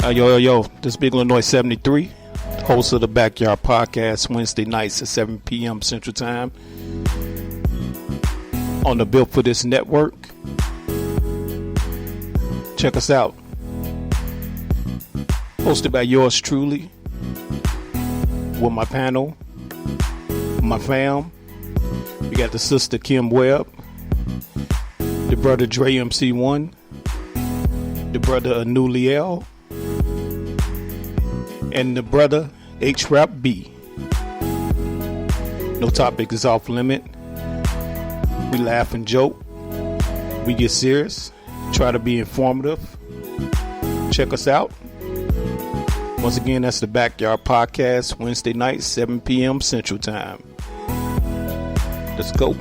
Yo, this is Big Illinois 73, host of the Backyard Podcast, Wednesday nights at 7 p.m. Central Time on the Built for This network. Check us out. Hosted by yours truly, with my panel, my fam. We got the sister Kim Webb, the brother Dre MC1, the brother Anuliel, and the brother HRap B. No topic is off limit. We laugh and joke. We get serious. Try to be informative. Check us out. Once again, that's the Backyard Podcast, Wednesday night, 7 p.m. Central Time. Let's go.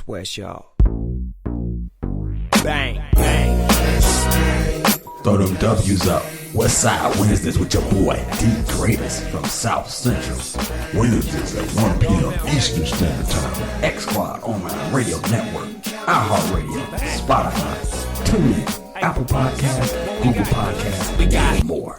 West, y'all. Bang, bang. Throw them W's up. West Side Wednesdays with your boy, D Greatest from South Central. Wednesdays at 1 p.m. Eastern Standard Time. X-Squad Online Radio Network. iHeartRadio. Spotify. TuneIn. Apple Podcasts. Google Podcasts. We got more.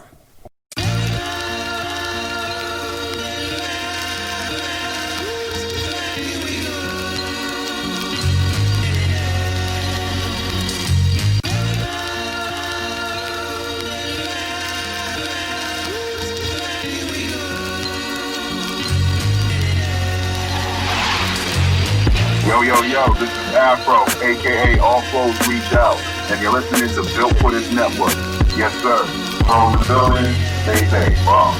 Yo, this is Afro, a.k.a. All Flows Reach Out, and you're listening to Built for This network. Yes, sir. From the building, stay bomb.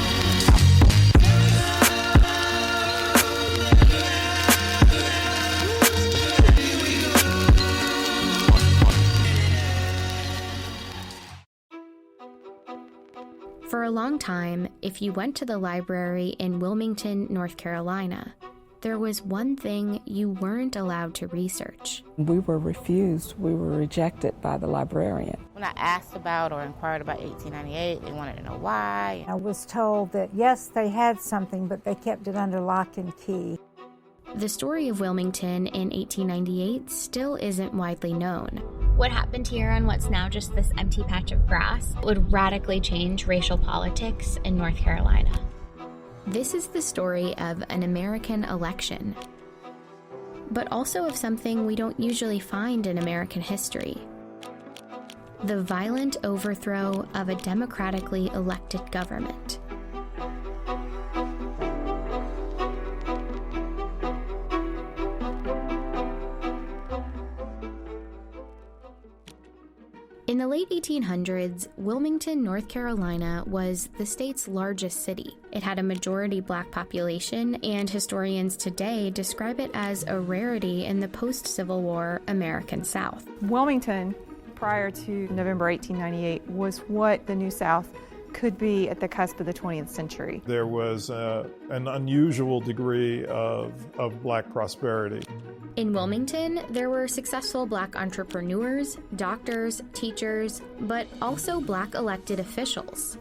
For a long time, if you went to the library in Wilmington, North Carolina, there was one thing you weren't allowed to research. We were refused. We were rejected by the librarian. When I asked about or inquired about 1898, they wanted to know why. I was told that, yes, they had something, but they kept it under lock and key. The story of Wilmington in 1898 still isn't widely known. What happened here on what's now just this empty patch of grass would radically change racial politics in North Carolina. This is the story of an American election, but also of something we don't usually find in American history: the violent overthrow of a democratically elected government. In the late 1800s, Wilmington, North Carolina was the state's largest city. It had a majority black population, and historians today describe it as a rarity in the post-Civil War American South. Wilmington, prior to November 1898, was what the New South could be at the cusp of the 20th century. There was an unusual degree of black prosperity. In Wilmington, there were successful black entrepreneurs, doctors, teachers, but also black elected officials.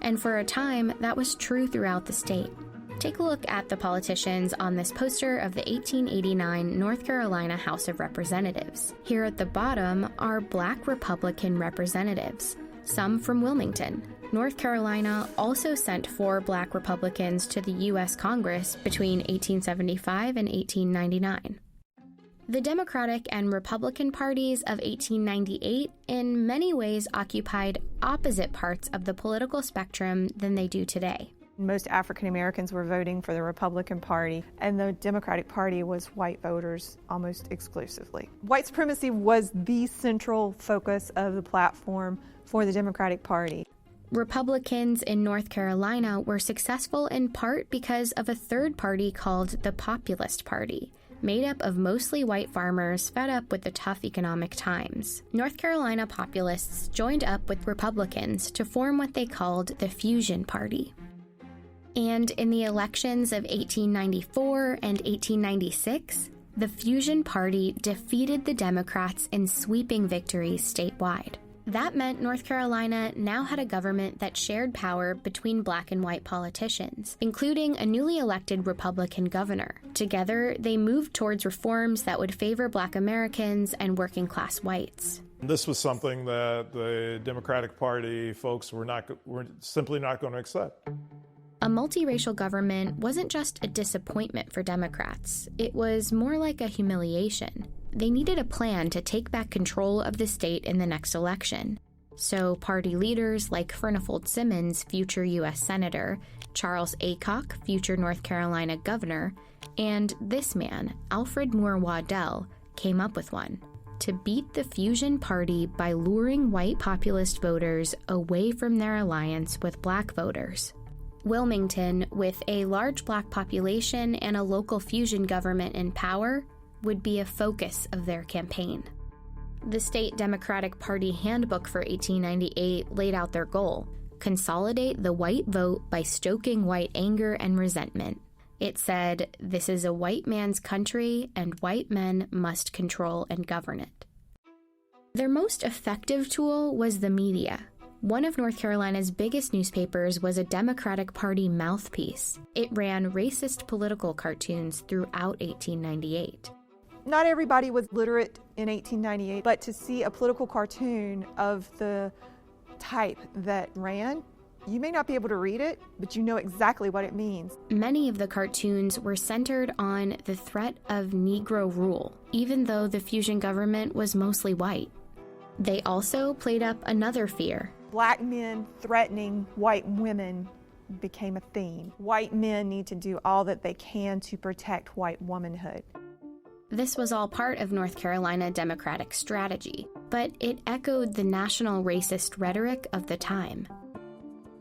And for a time, that was true throughout the state. Take a look at the politicians on this poster of the 1889 North Carolina House of Representatives. Here at the bottom are black Republican representatives, some from Wilmington. North Carolina also sent 4 black Republicans to the U.S. Congress between 1875 and 1899. The Democratic and Republican parties of 1898 in many ways occupied opposite parts of the political spectrum than they do today. Most African Americans were voting for the Republican Party, and the Democratic Party was white voters almost exclusively. White supremacy was the central focus of the platform for the Democratic Party. Republicans in North Carolina were successful in part because of a third party called the Populist Party, made up of mostly white farmers fed up with the tough economic times. North Carolina populists joined up with Republicans to form what they called the Fusion Party. And in the elections of 1894 and 1896, the Fusion Party defeated the Democrats in sweeping victories statewide. That meant North Carolina now had a government that shared power between black and white politicians, including a newly elected Republican governor. Together, they moved towards reforms that would favor black Americans and working-class whites. This was something that the Democratic Party folks were simply not going to accept. A multiracial government wasn't just a disappointment for Democrats. It was more like a humiliation. They needed a plan to take back control of the state in the next election. So party leaders like Furnifold Simmons, future U.S. Senator, Charles Aycock, future North Carolina governor, and this man, Alfred Moore Waddell, came up with one: to beat the Fusion Party by luring white populist voters away from their alliance with black voters. Wilmington, with a large black population and a local fusion government in power, would be a focus of their campaign. The state Democratic Party handbook for 1898 laid out their goal: consolidate the white vote by stoking white anger and resentment. It said, "This is a white man's country, and white men must control and govern it." Their most effective tool was the media. One of North Carolina's biggest newspapers was a Democratic Party mouthpiece. It ran racist political cartoons throughout 1898. Not everybody was literate in 1898, but to see a political cartoon of the type that ran, you may not be able to read it, but you know exactly what it means. Many of the cartoons were centered on the threat of Negro rule, even though the fusion government was mostly white. They also played up another fear. Black men threatening white women became a theme. White men need to do all that they can to protect white womanhood. This was all part of North Carolina Democratic strategy, but it echoed the national racist rhetoric of the time.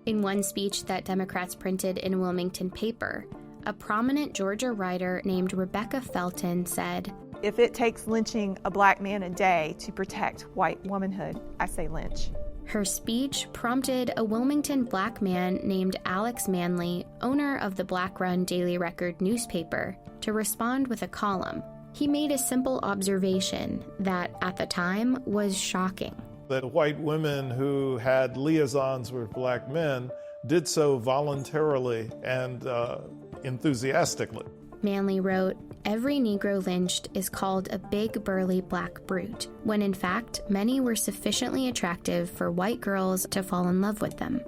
In one speech that Democrats printed in a Wilmington paper, a prominent Georgia writer named Rebecca Felton said, "If it takes lynching a black man a day to protect white womanhood, I say lynch." Her speech prompted a Wilmington black man named Alex Manley, owner of the black-run Daily Record newspaper, to respond with a column. He made a simple observation that, at the time, was shocking. That white women who had liaisons with black men did so voluntarily and enthusiastically. Manley wrote, "Every Negro lynched is called a big, burly black brute, when in fact many were sufficiently attractive for white girls to fall in love with them."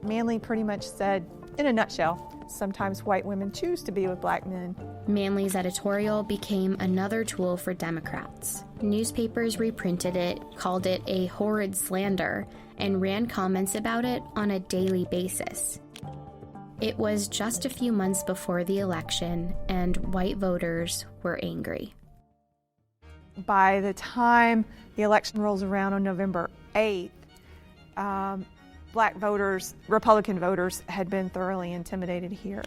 Manley pretty much said, in a nutshell, sometimes white women choose to be with black men. Manley's editorial became another tool for Democrats. Newspapers reprinted it, called it a horrid slander, and ran comments about it on a daily basis. It was just a few months before the election, and white voters were angry. By the time the election rolls around on November 8th, black voters, Republican voters, had been thoroughly intimidated here.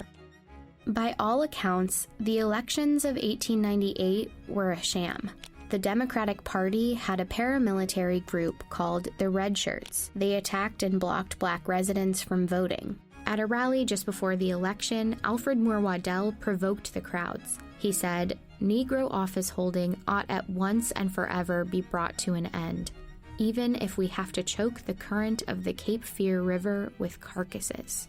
By all accounts, the elections of 1898 were a sham. The Democratic Party had a paramilitary group called the Red Shirts. They attacked and blocked black residents from voting. At a rally just before the election, Alfred Moore Waddell provoked the crowds. He said, "Negro office holding ought at once and forever be brought to an end, even if we have to choke the current of the Cape Fear River with carcasses."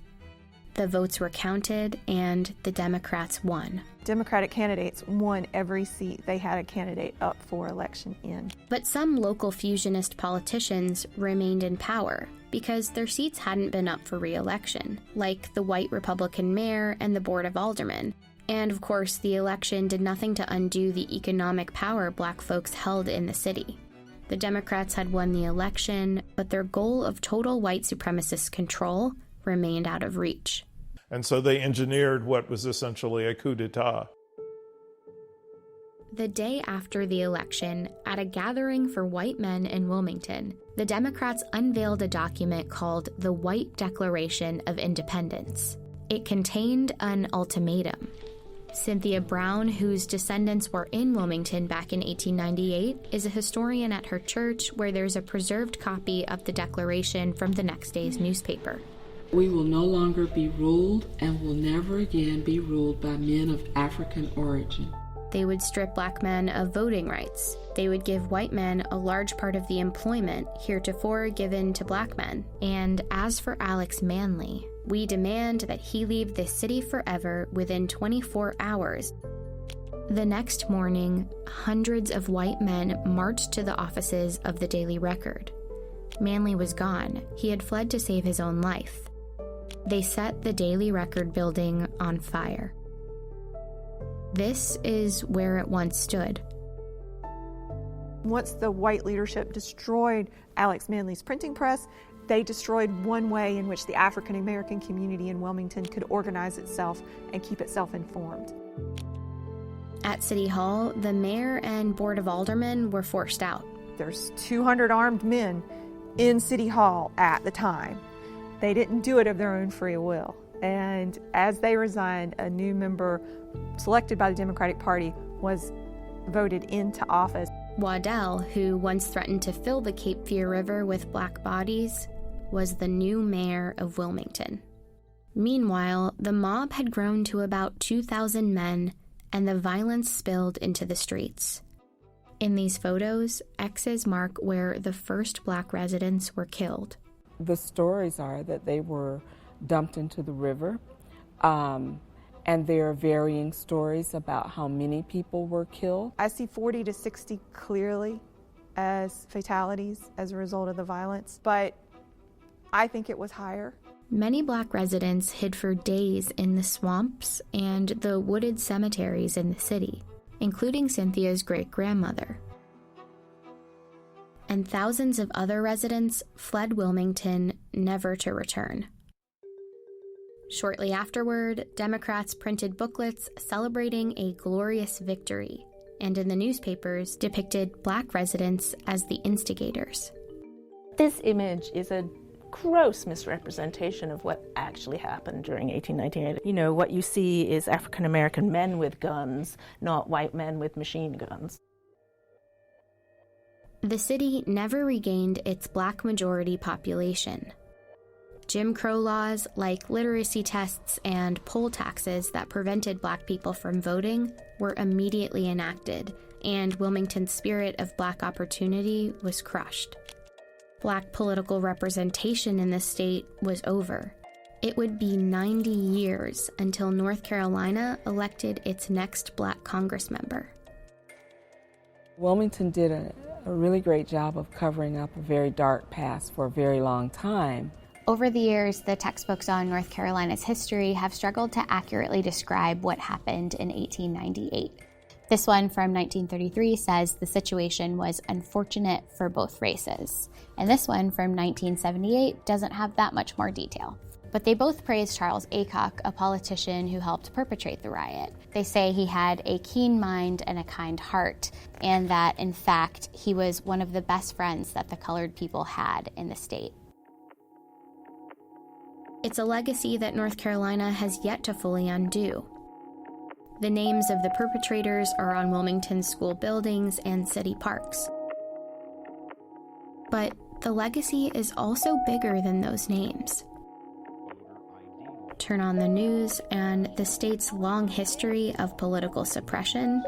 The votes were counted, and the Democrats won. Democratic candidates won every seat they had a candidate up for election in. But some local fusionist politicians remained in power because their seats hadn't been up for re-election, like the white Republican mayor and the Board of Aldermen. And of course, the election did nothing to undo the economic power black folks held in the city. The Democrats had won the election, but their goal of total white supremacist control remained out of reach. And so they engineered what was essentially a coup d'etat. The day after the election, at a gathering for white men in Wilmington, the Democrats unveiled a document called the White Declaration of Independence. It contained an ultimatum. Cynthia Brown, whose descendants were in Wilmington back in 1898, is a historian at her church where there's a preserved copy of the declaration from the next day's newspaper. "We will no longer be ruled and will never again be ruled by men of African origin. They would strip black men of voting rights. They would give white men a large part of the employment heretofore given to black men. And as for Alex Manly, we demand that he leave this city forever within 24 hours. The next morning, hundreds of white men marched to the offices of the Daily Record. Manly was gone. He had fled to save his own life. They set the Daily Record building on fire. This is where it once stood. Once the white leadership destroyed Alex Manly's printing press, they destroyed one way in which the African American community in Wilmington could organize itself and keep itself informed. At City Hall, the mayor and board of aldermen were forced out. There's 200 armed men in City Hall at the time. They didn't do it of their own free will. And as they resigned, a new member selected by the Democratic Party was voted into office. Waddell, who once threatened to fill the Cape Fear River with black bodies, was the new mayor of Wilmington. Meanwhile, the mob had grown to about 2,000 men, and the violence spilled into the streets. In these photos, X's mark where the first black residents were killed. The stories are that they were dumped into the river, and there are varying stories about how many people were killed. I see 40 to 60 clearly as fatalities as a result of the violence, but I think it was higher. Many black residents hid for days in the swamps and the wooded cemeteries in the city, including Cynthia's great-grandmother. And thousands of other residents fled Wilmington, never to return. Shortly afterward, Democrats printed booklets celebrating a glorious victory, and in the newspapers depicted black residents as the instigators. This image is a gross misrepresentation of what actually happened during 1898. You know, what you see is African American men with guns, not white men with machine guns. The city never regained its black majority population. Jim Crow laws like literacy tests and poll taxes that prevented black people from voting were immediately enacted, and Wilmington's spirit of black opportunity was crushed. Black political representation in the state was over. It would be 90 years until North Carolina elected its next black Congress member. Wilmington did a really great job of covering up a very dark past for a very long time. Over the years, the textbooks on North Carolina's history have struggled to accurately describe what happened in 1898. This one from 1933 says the situation was unfortunate for both races. And this one from 1978 doesn't have that much more detail. But they both praise Charles Aycock, a politician who helped perpetrate the riot. They say he had a keen mind and a kind heart, and that, in fact, he was one of the best friends that the colored people had in the state. It's a legacy that North Carolina has yet to fully undo. The names of the perpetrators are on Wilmington's school buildings and city parks. But the legacy is also bigger than those names. Turn on the news, and the state's long history of political suppression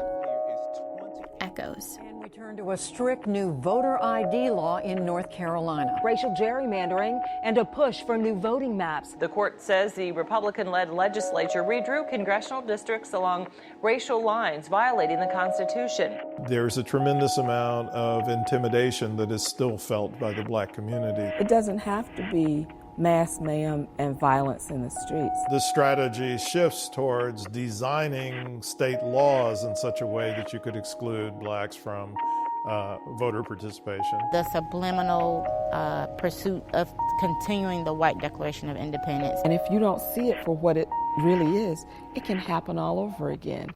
echoes. We turn to a strict new voter ID law in North Carolina. Racial gerrymandering and a push for new voting maps. The court says the Republican-led legislature redrew congressional districts along racial lines, violating the Constitution. There's a tremendous amount of intimidation that is still felt by the black community. It doesn't have to be mass mayhem and violence in the streets. The strategy shifts towards designing state laws in such a way that you could exclude blacks from voter participation. The subliminal pursuit of continuing the white Declaration of Independence. And if you don't see it for what it really is, it can happen all over again.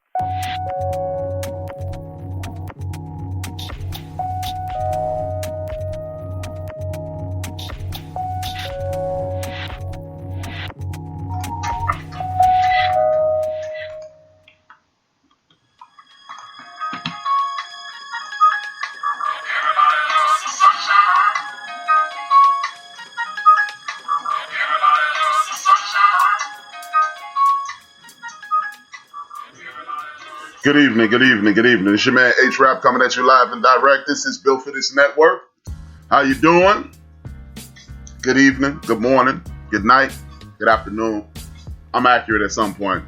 Good evening. It's your man HRap coming at you live and direct. This is Built for This Network. How you doing? Good evening, good morning, good night, good afternoon. I'm accurate at some point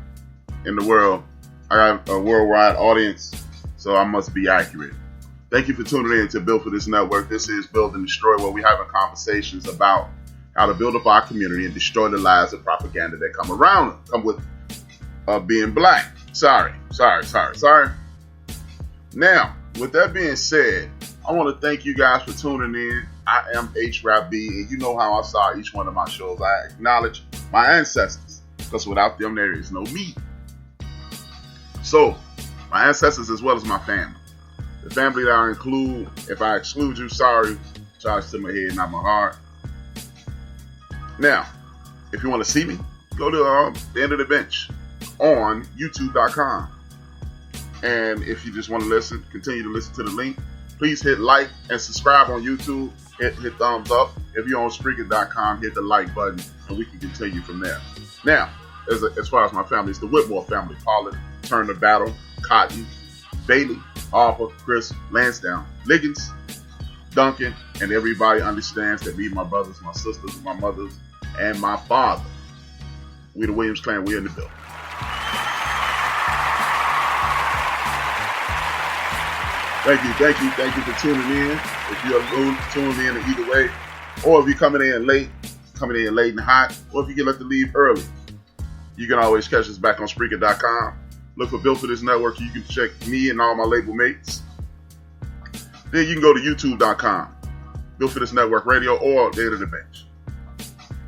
in the world. I got a worldwide audience, so I must be accurate. Thank you for tuning in to Built for This Network. This is Build and Destroy, where we having conversations about how to build up our community and destroy the lies of propaganda that come with being black. Sorry. Now, with that being said, I want to thank you guys for tuning in. I am HRap, and you know how I saw each one of my shows. I acknowledge my ancestors, because without them, there is no me. So, my ancestors as well as my family. The family that I include, if I exclude you, sorry, charge to my head, not my heart. Now, if you want to see me, go to the end of the bench on youtube.com. And if you just want to listen, continue to listen to the link, please hit like and subscribe on YouTube. Hit thumbs up. If you're on Spreaker.com, hit the like button, and we can continue from there. Now, as far as my family, it's the Whitmore family. Paula, Turner, Battle, Cotton, Bailey, Harper, Chris, Lansdowne, Liggins, Duncan, and everybody understands that me, my brothers, my sisters, my mothers, and my father, we the Williams clan, we in the building. Thank you for tuning in. If you're tuned in either way, or if you're coming in late and hot, or if you get to leave early, you can always catch us back on Spreaker.com. Look for Built for This Network. You can check me and all my label mates. Then you can go to YouTube.com, Built for This Network Radio, or The End of the Bench.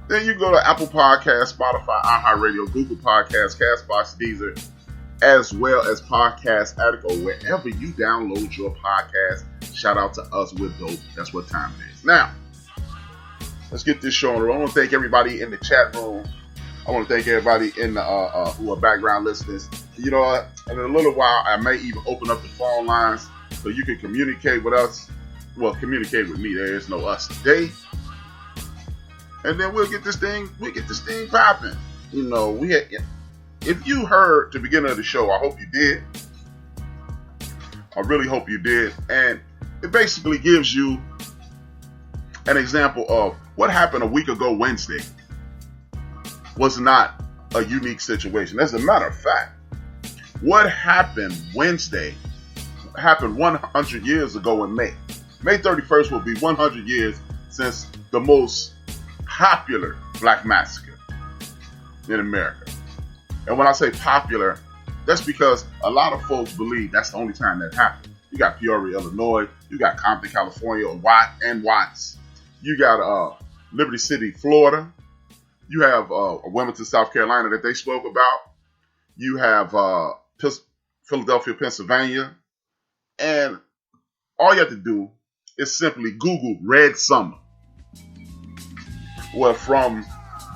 Then you can go to Apple Podcasts, Spotify, iHeartRadio, Google Podcasts, Castbox, Deezer, as well as Podcast Addict, or wherever you download your podcast. Shout out to us with Dope. That's what time it is. Now, let's get this show on the road. I want to thank everybody in the chat room. I want to thank everybody in the who are background listeners. You know what? In a little while, I may even open up the phone lines so you can communicate with us. Well, communicate with me. There is no us today. And then we'll get this thing popping. You know, if you heard the beginning of the show, I hope you did. I really hope you did. And it basically gives you an example of what happened a week ago Wednesday was not a unique situation. As a matter of fact, what happened Wednesday happened 100 years ago in May. May 31st will be 100 years since the most popular black massacre in America. And when I say popular, that's because a lot of folks believe that's the only time that happened. You got Peoria, Illinois. You got Compton, California, Watts. You got Liberty City, Florida. You have Wilmington, South Carolina that they spoke about. You have Philadelphia, Pennsylvania. And all you have to do is simply Google Red Summer. Well, from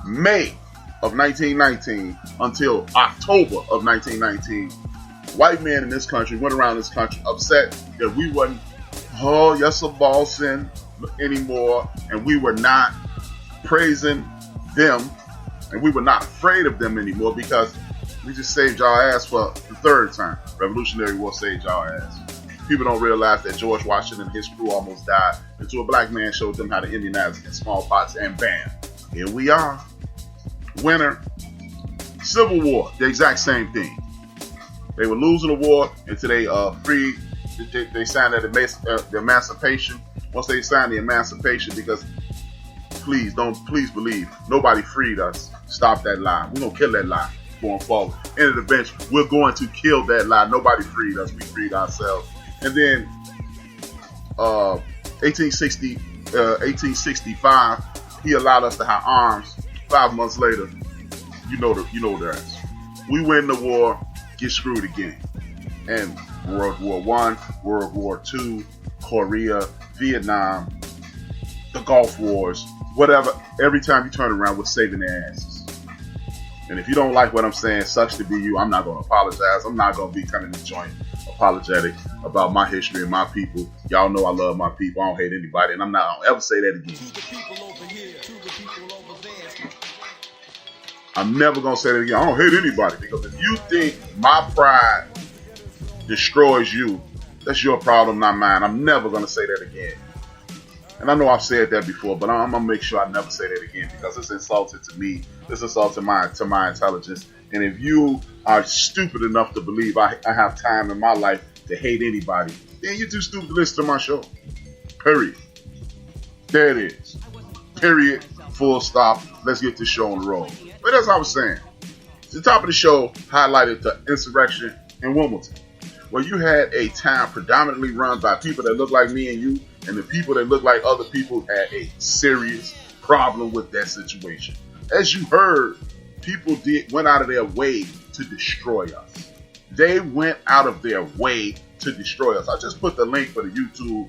May of 1919 until October of 1919, white men in this country went around this country upset that we wasn't, bossing anymore, and we were not praising them, and we were not afraid of them anymore because we just saved y'all ass for the third time. Revolutionary War saved y'all ass. People don't realize that George Washington and his crew almost died until a black man showed them how to immunize against smallpox, and bam, here we are. Winter, Civil War, the exact same thing. They were losing the war until they they signed the emancipation. Once they signed the emancipation, because please believe, nobody freed us. Stop that lie. We're going to kill that lie going forward. End of the bench, we're going to kill that lie. Nobody freed us. We freed ourselves. And then 1865, he allowed us to have arms. 5 months later, you know the rest. We win the war, get screwed again. And World War I, World War II, Korea, Vietnam, the Gulf Wars, whatever, every time you turn around, we're saving their asses. And if you don't like what I'm saying, sucks to be you. I'm not going to apologize. I'm not going to be coming to joint apologetic about my history and my people. Y'all know I love my people. I don't hate anybody, and I'm not going to ever say that again. I'm never going to say that again. I don't hate anybody, because if you think my pride destroys you, that's your problem, not mine. I'm never going to say that again. And I know I've said that before, but I'm going to make sure I never say that again because it's insulting to me. It's insulting to my intelligence. And if you are stupid enough to believe I have time in my life to hate anybody, then you're too stupid to listen to my show. Period. There it is. Period. Full stop. Let's get this show on the road. But as I was saying, the top of the show highlighted the insurrection in Wilmington, where you had a town predominantly run by people that look like me and you, and the people that look like other people had a serious problem with that situation. As you heard, people went out of their way to destroy us. They went out of their way to destroy us. I just put the link for the YouTube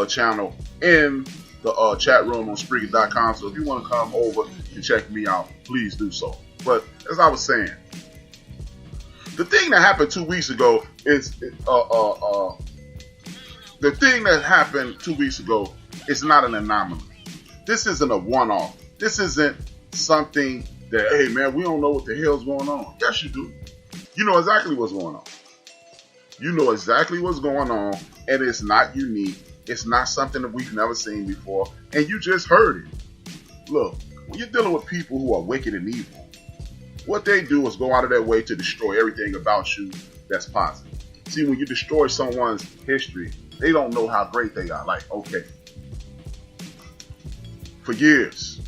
channel in the chat room on Spreaker.com. So if you want to come over and check me out, please do so. But as I was saying, the thing that happened 2 weeks ago is the thing that happened 2 weeks ago is not an anomaly. This isn't a one-off. This isn't something that, hey man, we don't know what the hell's going on. Yes, you do. You know exactly what's going on. You know exactly what's going on, and it's not unique. It's not something that we've never seen before, and you just heard it. Look, when you're dealing with people who are wicked and evil, what they do is go out of their way to destroy everything about you that's positive. See, when you destroy someone's history, they don't know how great they are. Like, okay, for years,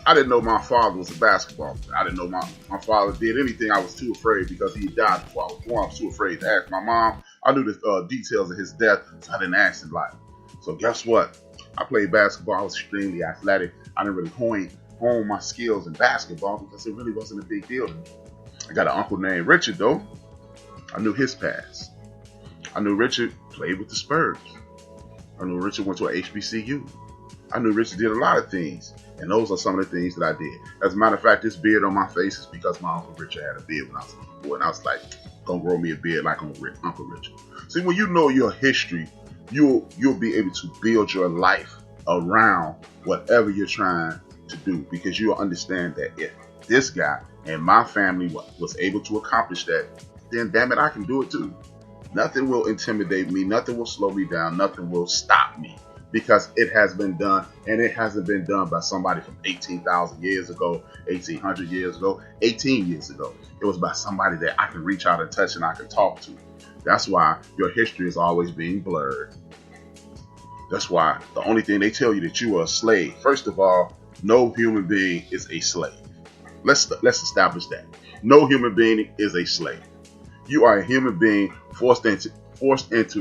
I didn't know my father was a basketball player. I didn't know my father did anything. I was too afraid because he died before I was born. I was too afraid to ask my mom. I knew the details of his death, so I didn't ask him about it. So guess what? I played basketball. I was extremely athletic. I didn't really hone my skills in basketball because it really wasn't a big deal to me. I got an uncle named Richard, though. I knew his past. I knew Richard played with the Spurs. I knew Richard went to an HBCU. I knew Richard did a lot of things, and those are some of the things that I did. As a matter of fact, this beard on my face is because my Uncle Richard had a beard when I was a little boy, and I was like, gonna grow me a beard like Uncle Richard. See, when you know your history, you'll be able to build your life around whatever you're trying to do, because you'll understand that if this guy and my family was able to accomplish that, then damn it, I can do it too. Nothing will intimidate me. Nothing will slow me down. Nothing will stop me, because it has been done, and it hasn't been done by somebody from 18,000 years ago, 1,800 years ago, 18 years ago. It was by somebody that I can reach out and touch and I can talk to. That's why your history is always being blurred. That's why the only thing they tell you that you are a slave. First of all, no human being is a slave. Let's establish that. No human being is a slave. You are a human being forced into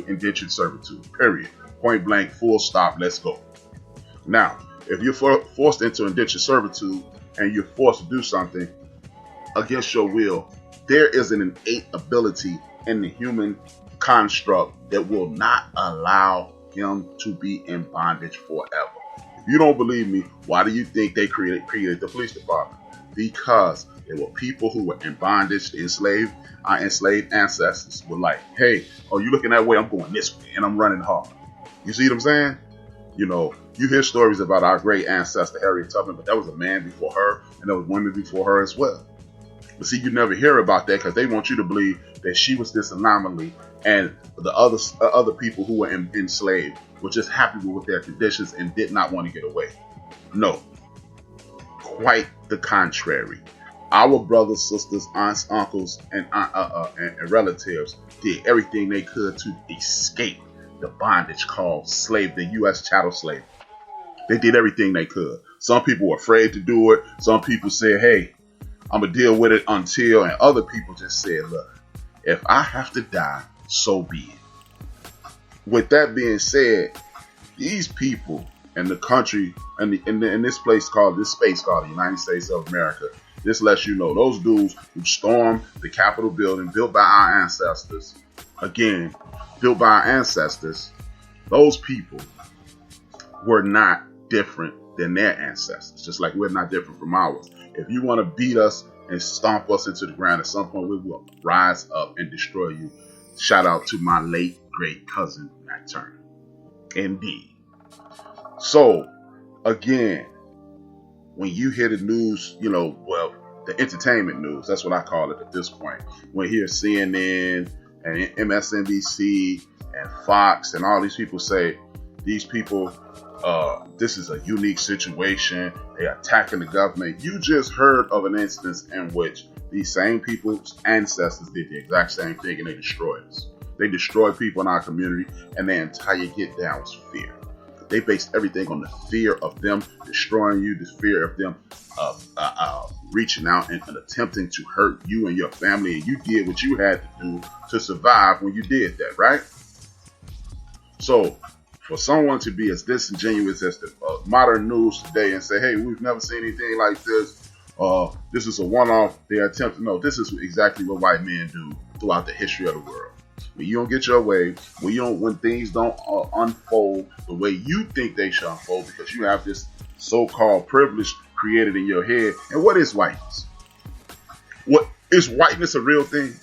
indentured servitude. Period. Point blank, full stop, let's go. Now, if you're forced into indentured servitude and you're forced to do something against your will, there is an innate ability in the human construct that will not allow him to be in bondage forever. If you don't believe me, why do you think they created the police department? Because there were people who were in bondage, enslaved ancestors were like, hey, oh, you looking that way, I'm going this way, and I'm running hard. You see what I'm saying? You know, you hear stories about our great ancestor, Harriet Tubman, but that was a man before her, and there was women before her as well. But see, you never hear about that because they want you to believe that she was this anomaly, and the other people who were enslaved were just happy with their conditions and did not want to get away. No, quite the contrary. Our brothers, sisters, aunts, uncles, and relatives did everything they could to escape the bondage called the U.S. chattel slavery. They did everything they could. Some people were afraid to do it. Some people said, hey, I'm going to deal with it until, and other people just said, look, if I have to die, so be it. With that being said, these people in the country, in this space called the United States of America, this lets you know those dudes who stormed the Capitol building built by our ancestors, again, built by our ancestors, those people were not different than their ancestors, just like we're not different from ours. If you want to beat us and stomp us into the ground, at some point we will rise up and destroy you. Shout out to my late great cousin, Matt Turner. Indeed. So, again, when you hear the news, you know, well, the entertainment news, that's what I call it at this point. When you hear CNN and MSNBC and Fox and all these people say these people, this is a unique situation. They're attacking the government. You just heard of an instance in which these same people's ancestors did the exact same thing and they destroyed us. They destroyed people in our community, and their entire get down was fear. They based everything on the fear of them destroying you, the fear of them reaching out and attempting to hurt you and your family. And you did what you had to do to survive when you did that, right? So for someone to be as disingenuous as the modern news today and say, hey, we've never seen anything like this. This is a one-off. They attempt to know this is exactly what white men do throughout the history of the world. When you don't get your way, when things don't unfold the way you think they should unfold, because you have this so-called privilege created in your head. And what is whiteness? What is whiteness a real thing?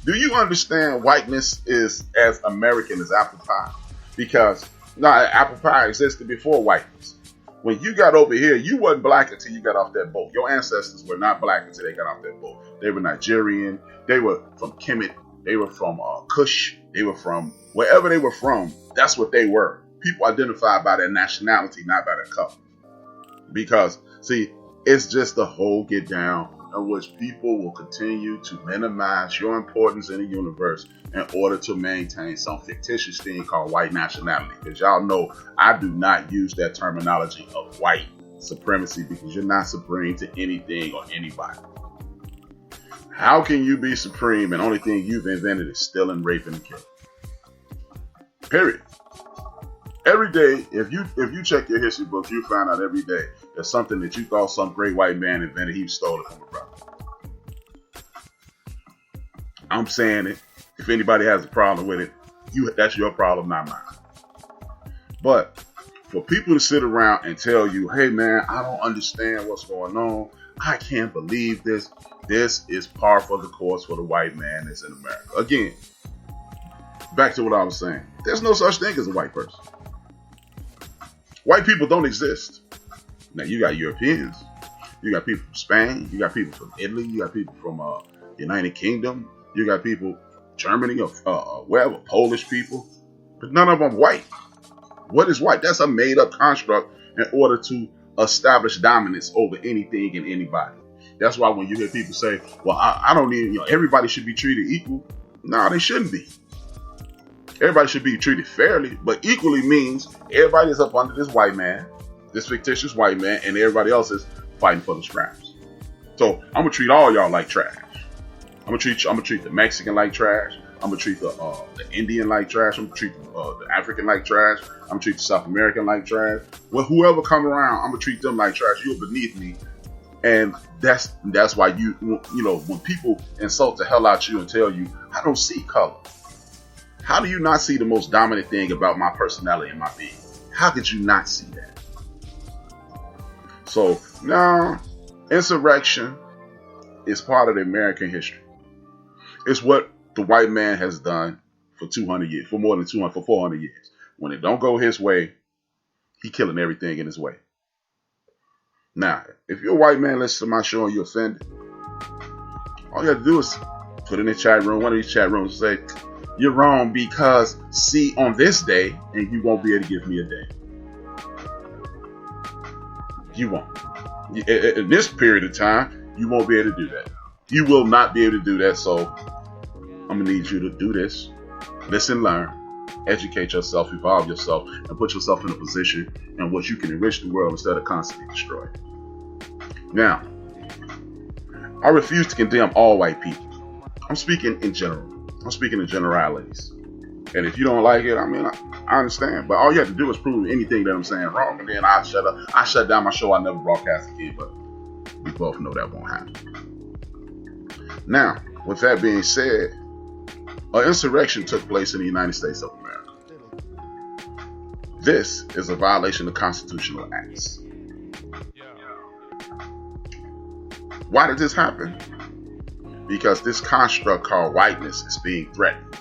Do you understand whiteness is as American as apple pie? Because apple pie existed before whiteness. When you got over here, you wasn't black until you got off that boat. Your ancestors were not black until they got off that boat. They were Nigerian. They were from Kemet. They were from Kush. They were from wherever they were from. That's what they were. People identify by their nationality, not by their color. Because, see, it's just the whole get down in which people will continue to minimize your importance in the universe in order to maintain some fictitious thing called white nationality. Because y'all know I do not use that terminology of white supremacy, because you're not supreme to anything or anybody. How can you be supreme and only thing you've invented is stealing, raping, and killing? Period. Every day, if you check your history books, you find out every day there's something that you thought some great white man invented. He stole it from a brother. I'm saying it. If anybody has a problem with it, that's your problem, not mine. But for people to sit around and tell you, hey man, I don't understand what's going on. I can't believe this. This is par for the course for the white man that's in America. Again, back to what I was saying. There's no such thing as a white person. White people don't exist. Now, you got Europeans. You got people from Spain. You got people from Italy. You got people from United Kingdom. You got people Germany or wherever, Polish people. But none of them white. What is white? That's a made-up construct in order to establish dominance over anything and anybody. That's why when you hear people say, well, I don't need, everybody should be treated equal. No, they shouldn't be. Everybody should be treated fairly, but equally means everybody is up under this white man, this fictitious white man, and everybody else is fighting for the scraps. So I'm gonna treat all y'all like trash. I'm gonna treat the Mexican like trash. I'm gonna treat the Indian like trash. I'm gonna treat the African like trash. I'm gonna treat the South American like trash. Well, whoever come around, I'm gonna treat them like trash. You're beneath me. And that's why when people insult the hell out you and tell you, I don't see color. How do you not see the most dominant thing about my personality and my being? How could you not see that? So now, insurrection is part of the American history. It's what the white man has done for 200 years, for 400 years. When it don't go his way, he killing everything in his way. Now, if you're a white man, listen to my show and you're offended, all you have to do is put in the chat room, one of these chat rooms, say, you're wrong because see on this day, and you won't be able to give me a day. You won't. In this period of time, you won't be able to do that. You will not be able to do that, so I'm going to need you to do this. Listen, learn, educate yourself, evolve yourself, and put yourself in a position in which you can enrich the world instead of constantly destroy it. Now, I refuse to condemn all white people. I'm speaking in general. I'm speaking in generalities. And if you don't like it, I understand. But all you have to do is prove anything that I'm saying wrong, and then I shut up. I shut down my show. I never broadcast again, but we both know that won't happen. Now, with that being said, an insurrection took place in the United States of America. This is a violation of constitutional acts. Why did this happen? Because this construct called whiteness is being threatened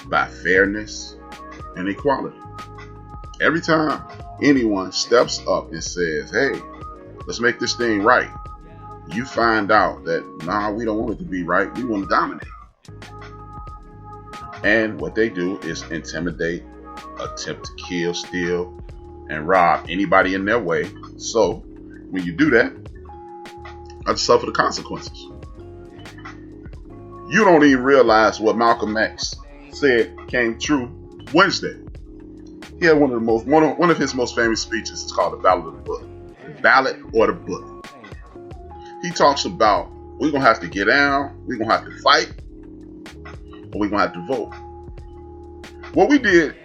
by fairness and equality. Every time anyone steps up and says, hey, let's make this thing right, you find out that, we don't want it to be right. We want to dominate. And what they do is intimidate, attempt to kill, steal, and rob anybody in their way. So when you do that, you have to suffer the consequences. You don't even realize what Malcolm X said came true Wednesday. He had one of his most famous speeches. It's called the Ballot of the Book. The Ballot or the Book. He talks about we're going to have to get down, we're going to have to fight, or we're going to have to vote. What we did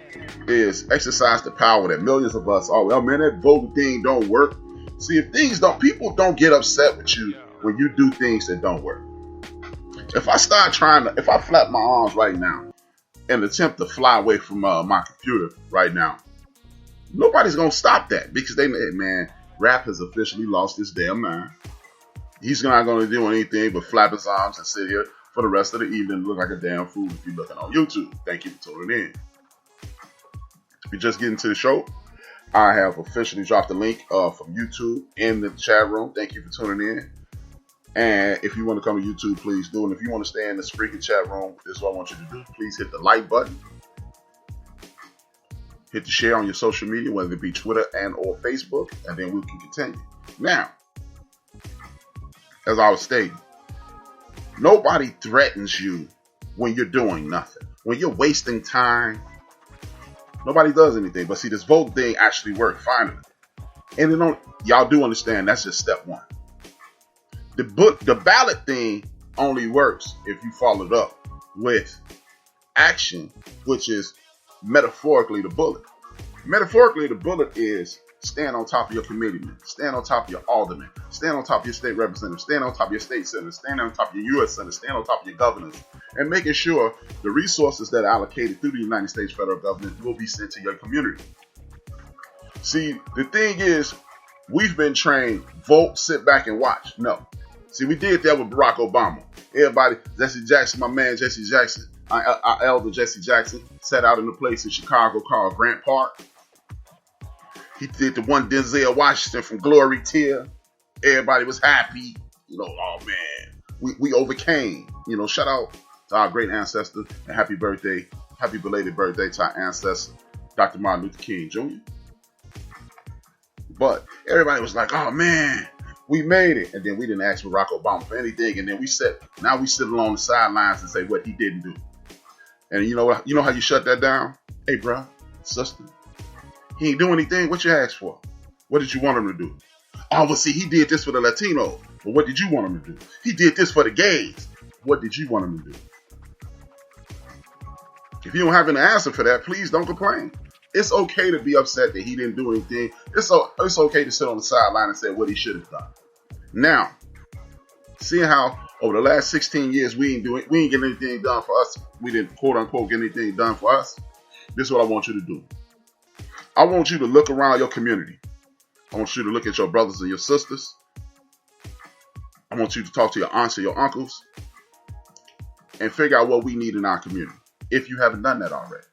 is exercise the power that millions of us, oh, well, man, that voting thing don't work. See, people don't get upset with you when you do things that don't work. If I flap my arms right now and attempt to fly away from my computer right now, nobody's going to stop that because man, Rap has officially lost his damn mind. He's not going to do anything but flap his arms and sit here for the rest of the evening and look like a damn fool if you're looking on YouTube. Thank you for tuning in. If you're just getting to the show, I have officially dropped the link from YouTube in the chat room. Thank you for tuning in. And if you want to come to YouTube, please do. And if you want to stay in the Spreaker chat room, this is what I want you to do. Please hit the like button. Hit the share on your social media, whether it be Twitter and or Facebook, and then we can continue. Now, as I was stating, nobody threatens you when you're doing nothing. When you're wasting time, nobody does anything. But see, this vote thing actually worked finally. And y'all do understand that's just step one. The ballot thing only works if you follow it up with action, which is metaphorically the bullet. Metaphorically, the bullet is stand on top of your committeemen, stand on top of your aldermen, stand on top of your state representatives, stand on top of your state senators, stand on top of your U.S. senators, stand on top of your governors, and making sure the resources that are allocated through the United States federal government will be sent to your community. See, the thing is, we've been trained, vote, sit back and watch. No. See, we did that with Barack Obama. Everybody, Jesse Jackson, my man Jesse Jackson, our elder Jesse Jackson, sat out in a place in Chicago called Grant Park. He did the one Denzel Washington from Glory Tear. Everybody was happy. Oh man, we overcame. Shout out to our great ancestor and happy belated birthday to our ancestor, Dr. Martin Luther King Jr. But everybody was like, oh man, we made it. And then we didn't ask Barack Obama for anything. And then we sit along the sidelines and say what he didn't do. And you know how you shut that down? Hey, bro, sister, he ain't do anything. What you asked for? What did you want him to do? Oh, well, see, he did this for the Latinos. But what did you want him to do? He did this for the gays. What did you want him to do? If you don't have an answer for that, please don't complain. It's okay to be upset that he didn't do anything. It's okay to sit on the sideline and say what he should have done. Now, seeing how over the last 16 years we ain't getting anything done for us. We didn't quote unquote get anything done for us. This is what I want you to do. I want you to look around your community. I want you to look at your brothers and your sisters. I want you to talk to your aunts and your uncles and figure out what we need in our community. If you haven't done that already,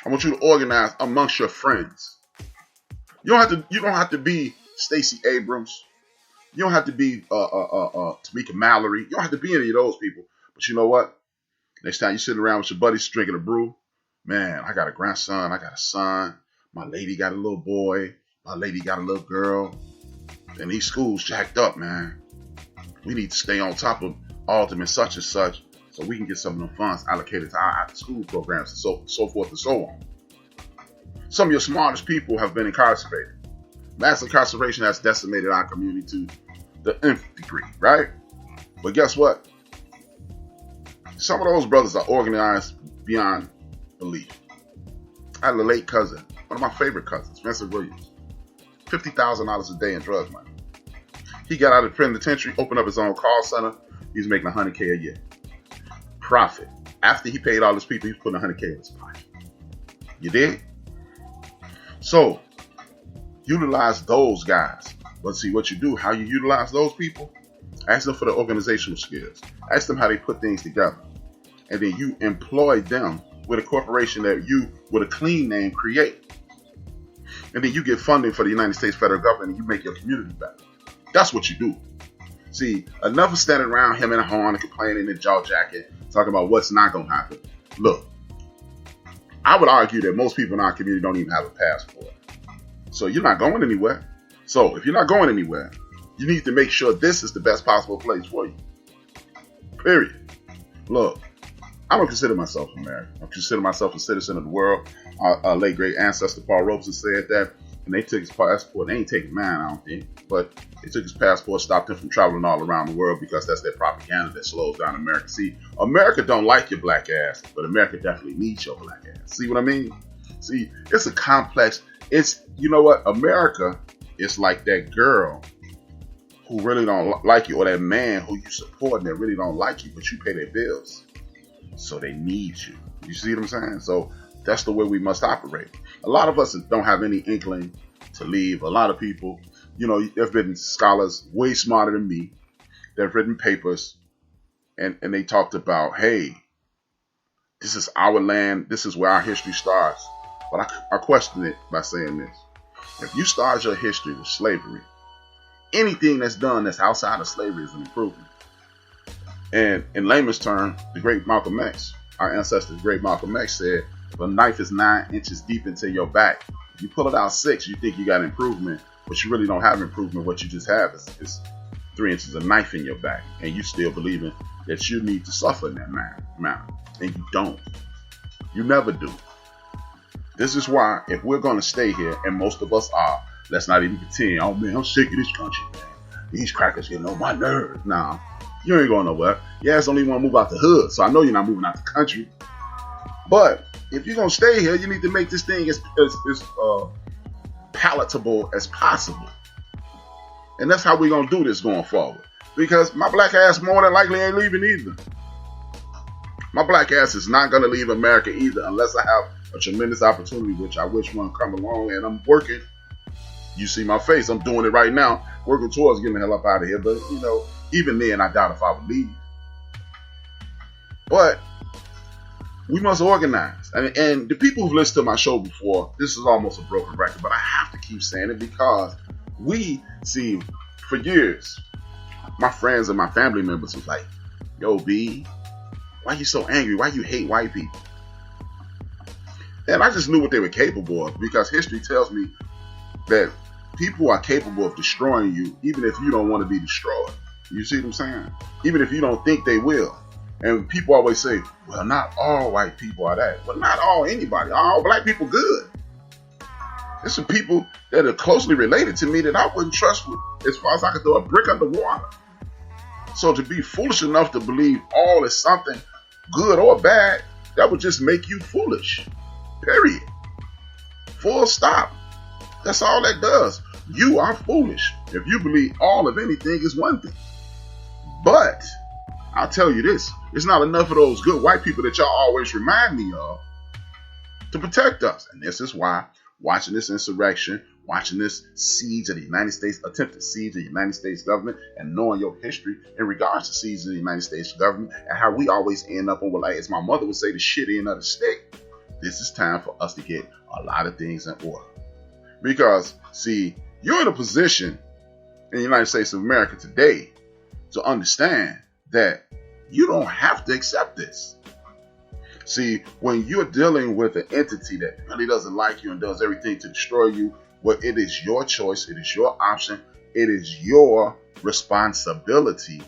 I want you to organize amongst your friends. You don't have to be Stacey Abrams. You don't have to be Tamika Mallory. You don't have to be any of those people. But you know what? Next time you're sitting around with your buddies drinking a brew, man, I got a grandson, I got a son, my lady got a little boy, my lady got a little girl, and these schools jacked up, man. We need to stay on top of aldermen such and such so we can get some of them funds allocated to our after-school programs and so forth and so on. Some of your smartest people have been incarcerated. Mass incarceration has decimated our community to the nth degree, right? But guess what? Some of those brothers are organized beyond belief. I had a late cousin, one of my favorite cousins, Vincent Williams, $50,000 a day in drug money. He got out of the penitentiary, opened up his own call center. He's making $100K a year. Profit. After he paid all his people, he's putting $100K in his pocket. You dig? So, utilize those guys. But see what you do, how you utilize those people, ask them for the organizational skills. Ask them how they put things together. And then you employ them with a corporation that you, with a clean name, create. And then you get funding for the United States federal government and you make your community better. That's what you do. See, enough of standing around him and a horn and complaining and jaw jacking, talking about what's not going to happen. Look, I would argue that most people in our community don't even have a passport. So you're not going anywhere. So if you're not going anywhere, you need to make sure this is the best possible place for you. Period. Look, I don't consider myself American. I consider myself a citizen of the world. Our late great ancestor Paul Robeson said that, and they took his passport. They ain't taking mine, I don't think, but they took his passport, stopped him from traveling all around the world because that's their propaganda that slows down America. See, America don't like your black ass, but America definitely needs your black ass. See what I mean? See, it's a complex. It's, you know what? America is like that girl who really don't like you, or that man who you support and that really don't like you, but you pay their bills. So they need you. You see what I'm saying? So that's the way we must operate. A lot of us don't have any inkling to leave. A lot of people, you know, there have been scholars way smarter than me that have written papers and they talked about, hey, this is our land. This is where our history starts. But I question it by saying this. If you start your history with slavery, anything that's done that's outside of slavery is an improvement. And in layman's terms, the great Malcolm X, our ancestor, the great Malcolm X said, if a knife is 9 inches deep into your back, if you pull it out 6, you think you got improvement, but you really don't have improvement. What you just have is 3 inches of knife in your back, and you still believing that you need to suffer in that manner. And you don't. You never do. This is why, if we're going to stay here, and most of us are, let's not even pretend, oh man, I'm sick of this country, man. These crackers getting on my nerves. Nah, you ain't going nowhere. Yeah, it's only want to move out the hood, so I know you're not moving out the country. But if you're going to stay here, you need to make this thing as palatable as possible. And that's how we're going to do this going forward. Because my black ass more than likely ain't leaving either. My black ass is not going to leave America either unless I have a tremendous opportunity, which I wish one come along, and I'm working. You see my face. I'm doing it right now, working towards getting the hell up out of here. But, you know, even then, I doubt if I would leave. But we must organize. And the people who've listened to my show before, this is almost a broken record, but I have to keep saying it because we see, for years, my friends and my family members was like, yo, B, why you so angry? Why you hate white people? And I just knew what they were capable of, because history tells me that people are capable of destroying you even if you don't want to be destroyed. You see what I'm saying? Even if you don't think they will. And people always say, well, not all white people are that. But not all anybody. All black people good. There's some people that are closely related to me that I wouldn't trust with as far as I could throw a brick underwater. So to be foolish enough to believe all is something good or bad, that would just make you foolish. Period. Full stop. That's all that does. You are foolish if you believe all of anything is one thing. But I'll tell you this, it's not enough of those good white people that y'all always remind me of to protect us. And this is why watching this insurrection, watching this siege of the United States, attempted siege of the United States government, and knowing your history in regards to siege of the United States government and how we always end up on, like, as my mother would say, the shit end of the stick. This is time for us to get a lot of things in order. Because, see, you're in a position in the United States of America today to understand that you don't have to accept this. See, when you're dealing with an entity that really doesn't like you and does everything to destroy you, well, it is your choice, it is your option, it is your responsibility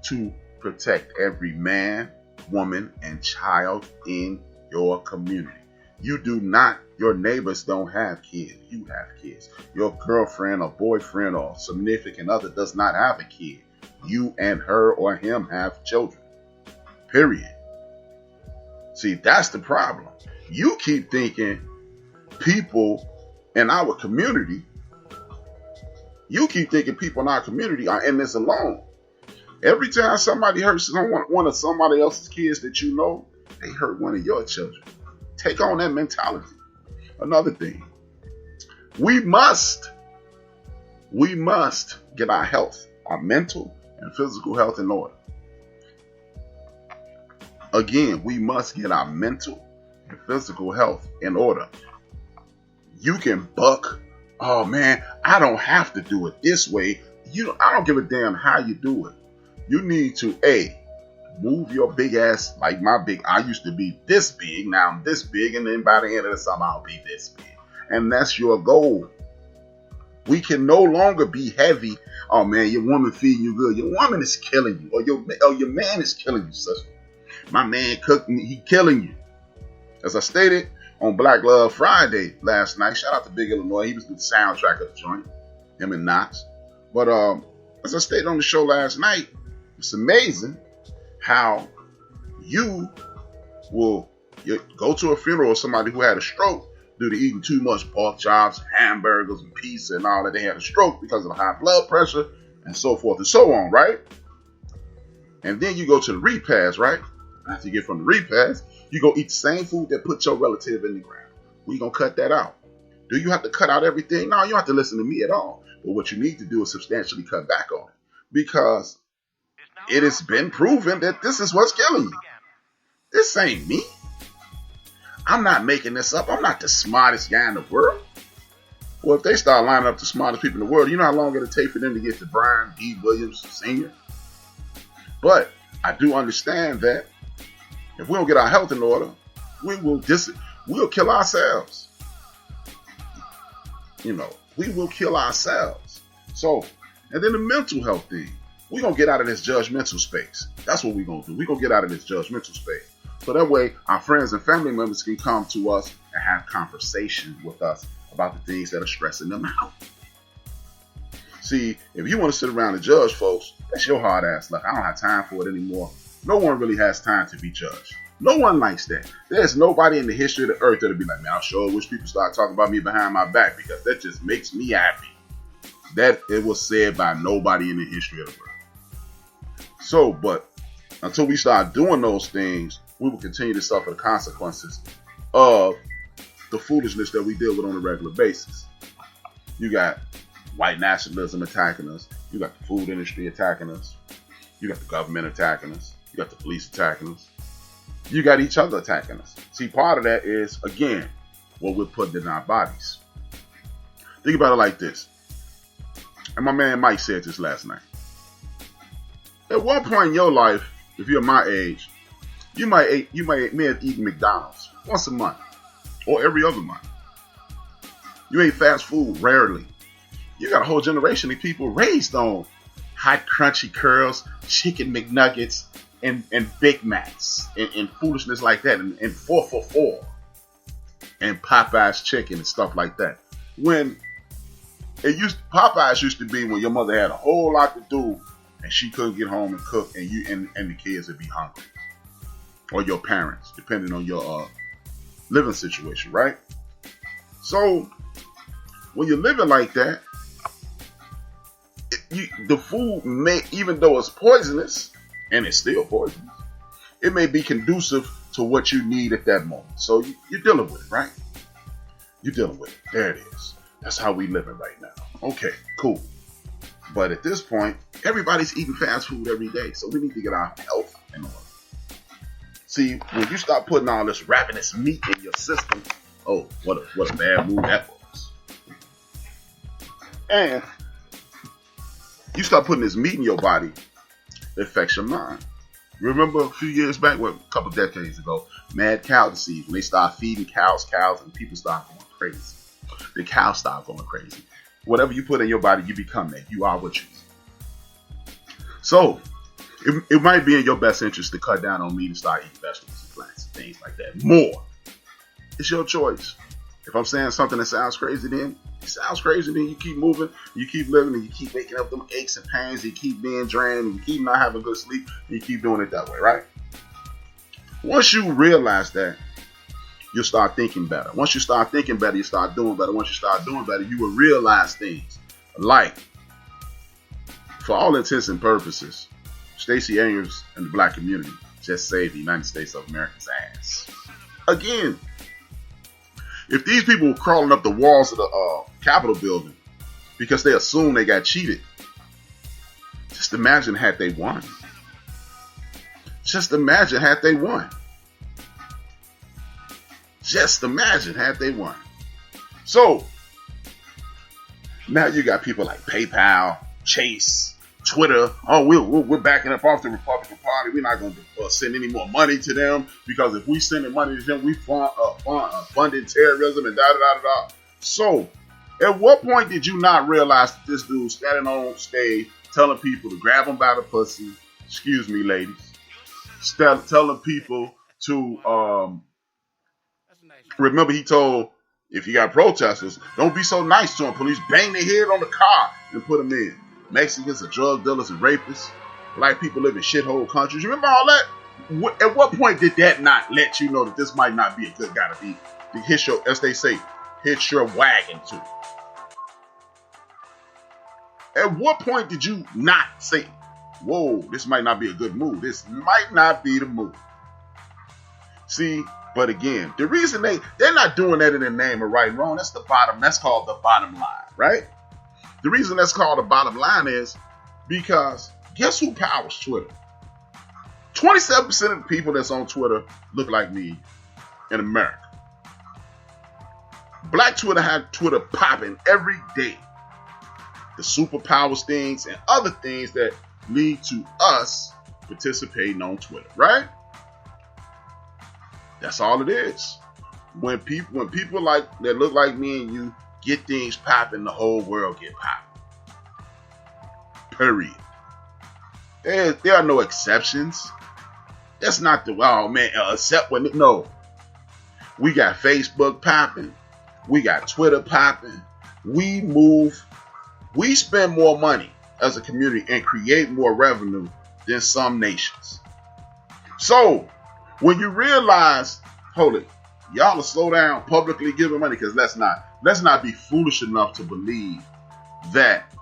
to protect every man, woman, and child in your community. You do not, your neighbors don't have kids. You have kids. Your girlfriend or boyfriend or significant other does not have a kid. You and her or him have children. Period. See, that's the problem. You keep thinking people in our community, are in this alone. Every time somebody hurts one of somebody else's kids that you know, they hurt one of your children. Take on that mentality. Another thing, we must get our health, our mental and physical health in order. Again, we must get our mental and physical health in order. You can buck, oh man, I don't have to do it this way. I don't give a damn how you do it. You need to, A, move your big ass like my big. I used to be this big. Now I'm this big, and then by the end of the summer I'll be this big. And that's your goal. We can no longer be heavy. Oh man, your woman feeding you good. Your woman is killing you, or your man is killing you, sister. My man cooking, he killing you. As I stated on Black Love Friday last night, shout out to Big Illinois. He was the soundtrack of the joint, him and Knox. But as I stated on the show last night, it's amazing how you will go to a funeral of somebody who had a stroke due to eating too much pork chops, hamburgers, and pizza and all that. They had a stroke because of the high blood pressure and so forth and so on, right? And then you go to the repast, right? After you get from the repast, you go eat the same food that put your relative in the ground. We gonna cut that out. Do you have to cut out everything? No, you don't have to listen to me at all. But what you need to do is substantially cut back on it, because it has been proven that this is what's killing you. This ain't me. I'm not making this up. I'm not the smartest guy in the world. Well, if they start lining up the smartest people in the world, you know how long it'll take for them to get to Brian D. Williams Sr.? But I do understand that if we don't get our health in order, we'll kill ourselves. We will kill ourselves. So, and then the mental health thing. We're going to get out of this judgmental space. That's what we're going to do. We're going to get out of this judgmental space. So that way, our friends and family members can come to us and have conversation with us about the things that are stressing them out. See, if you want to sit around and judge folks, that's your hard ass luck. I don't have time for it anymore. No one really has time to be judged. No one likes that. There's nobody in the history of the earth that'll be like, man, I sure wish people start talking about me behind my back, because that just makes me happy. That it was said by nobody in the history of the world. So, but until we start doing those things, we will continue to suffer the consequences of the foolishness that we deal with on a regular basis. You got white nationalism attacking us. You got the food industry attacking us. You got the government attacking us. You got the police attacking us. You got each other attacking us. See, part of that is, again, what we're putting in our bodies. Think about it like this. And my man Mike said this last night. At one point in your life, if you're my age, you may have eaten McDonald's once a month or every other month. You ate fast food rarely. You got a whole generation of people raised on hot crunchy curls, chicken McNuggets, and Big Macs and foolishness like that, and 4 for $4 and Popeye's chicken and stuff like that. When Popeyes used to be when your mother had a whole lot to do and she couldn't get home and cook, and you and the kids would be hungry, or your parents, depending on your living situation, right? So when you're living like that, the food may, even though it's poisonous, and it's still poisonous, it may be conducive to what you need at that moment. So you're dealing with it, right? You're dealing with it. There it is. That's how we living right now. Okay, cool. But at this point, everybody's eating fast food every day, so we need to get our health in order. See, when you start putting all this ravenous meat in your system, oh, what a bad move that was. And you start putting this meat in your body, it affects your mind. Remember a few years back, a couple decades ago, mad cow disease, when they start feeding cows, and people start going crazy. The cows start going crazy. Whatever you put in your body, you become that. You are what you eat. So, it might be in your best interest to cut down on meat and start eating vegetables and plants and things like that more. It's your choice. If I'm saying something that sounds crazy, then it sounds crazy. Then you keep moving, you keep living, and you keep waking up them aches and pains. And you keep being drained, and you keep not having good sleep, and you keep doing it that way, right? Once you realize that, you'll start thinking better. Once you start thinking better, you start doing better. Once you start doing better, you will realize things like, for all intents and purposes, Stacey Abrams and the black community just saved the United States of America's ass. Again, if these people were crawling up the walls of the Capitol building because they assumed they got cheated, just imagine had they won. Just imagine had they won. Just imagine had they won. So, now you got people like PayPal, Chase, Twitter, oh, we're backing up off the Republican Party. We're not going to send any more money to them because if we send money to them, we funded terrorism and da-da-da-da-da. So, at what point did you not realize that this dude standing on stage telling people to grab them by the pussy, excuse me, ladies, telling people to, remember he told, if you got protesters, don't be so nice to them. Police bang their head on the car and put them in. Mexicans are drug dealers and rapists. Black people live in shithole countries. You remember all that? At what point did that not let you know that this might not be a good guy to hit your, as they say, hit your wagon to? At what point did you not say, whoa, this might not be a good move. This might not be the move. See, but again, the reason they're not doing that in the name of right and wrong, that's called the bottom line, right? The reason that's called the bottom line is because guess who powers Twitter? 27% of the people that's on Twitter look like me in America. Black Twitter had Twitter popping every day. The superpowers things and other things that lead to us participating on Twitter, right? That's all it is. When people like that look like me and you get things popping, the whole world get popping. Period. There are no exceptions. That's not the, oh man, except when, no. We got Facebook popping. We got Twitter popping. We spend more money as a community and create more revenue than some nations. So, when you realize, hold it, y'all will slow down publicly giving money, because let's not be foolish enough to believe that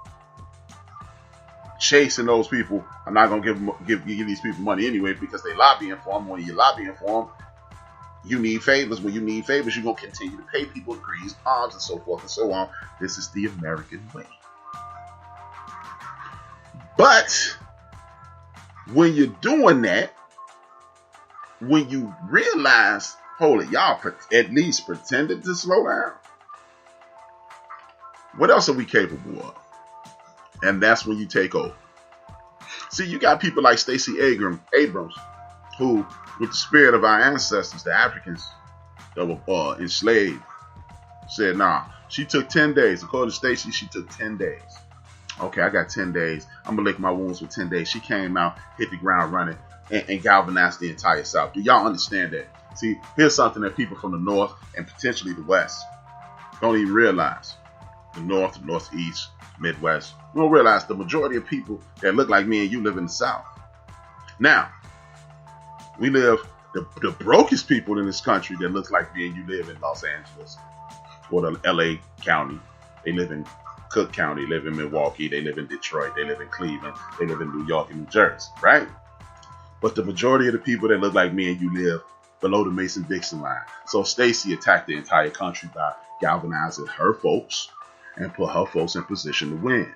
chasing those people are not going to give these people money anyway because they lobbying for them. When you're lobbying for them, you need favors. When you need favors, you're going to continue to pay people degrees, arms, and so forth and so on. This is the American way. But when you're doing that, when you realize, hold it, y'all at least pretended to slow down, what else are we capable of? And that's when you take over. See, you got people like Stacey Abrams, who, with the spirit of our ancestors, the Africans that were enslaved, said, nah, she took 10 days. According to Stacey, she took 10 days. Okay, I got 10 days. I'm going to lick my wounds for 10 days. She came out, hit the ground running, and galvanized the entire South. Do y'all understand that? See, here's something that people from the North and potentially the West don't even realize. The North, the Northeast, Midwest. We don't realize the majority of people that look like me and you live in the South. Now, we live, the brokest people in this country that look like me and you live in Los Angeles or the LA County. They live in Cook County, live in Milwaukee, they live in Detroit, they live in Cleveland, they live in New York and New Jersey, right? But the majority of the people that look like me and you live below the Mason-Dixon line. So Stacey attacked the entire country by galvanizing her folks and put her folks in position to win.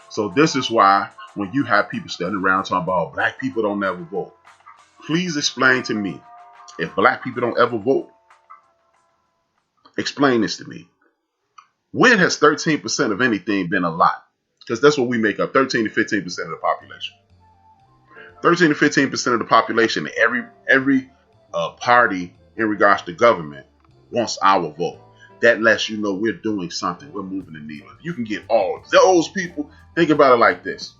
So this is why when you have people standing around talking about black people don't ever vote, please explain to me, if black people don't ever vote, explain this to me. When has 13% of anything been a lot? Because that's what we make up, 13 to 15% of the population. 13 to 15% of the population, every party in regards to government wants our vote. That lets you know we're doing something. We're moving the needle. If you can get all of those people, think about it like this.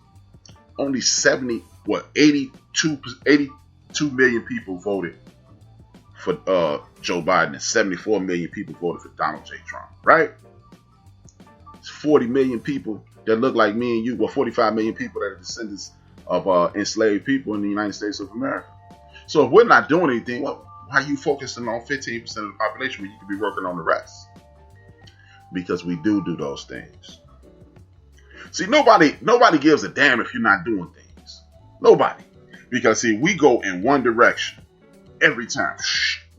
Only 82 million people voted for Joe Biden and 74 million people voted for Donald J. Trump, right? It's 40 million people that look like me and you, well, 45 million people that are descendants of enslaved people in the United States of America. So if we're not doing anything, well, why are you focusing on 15% of the population when you could be working on the rest? Because we do those things. See, nobody gives a damn if you're not doing things. Nobody. Because see, we go in one direction every time,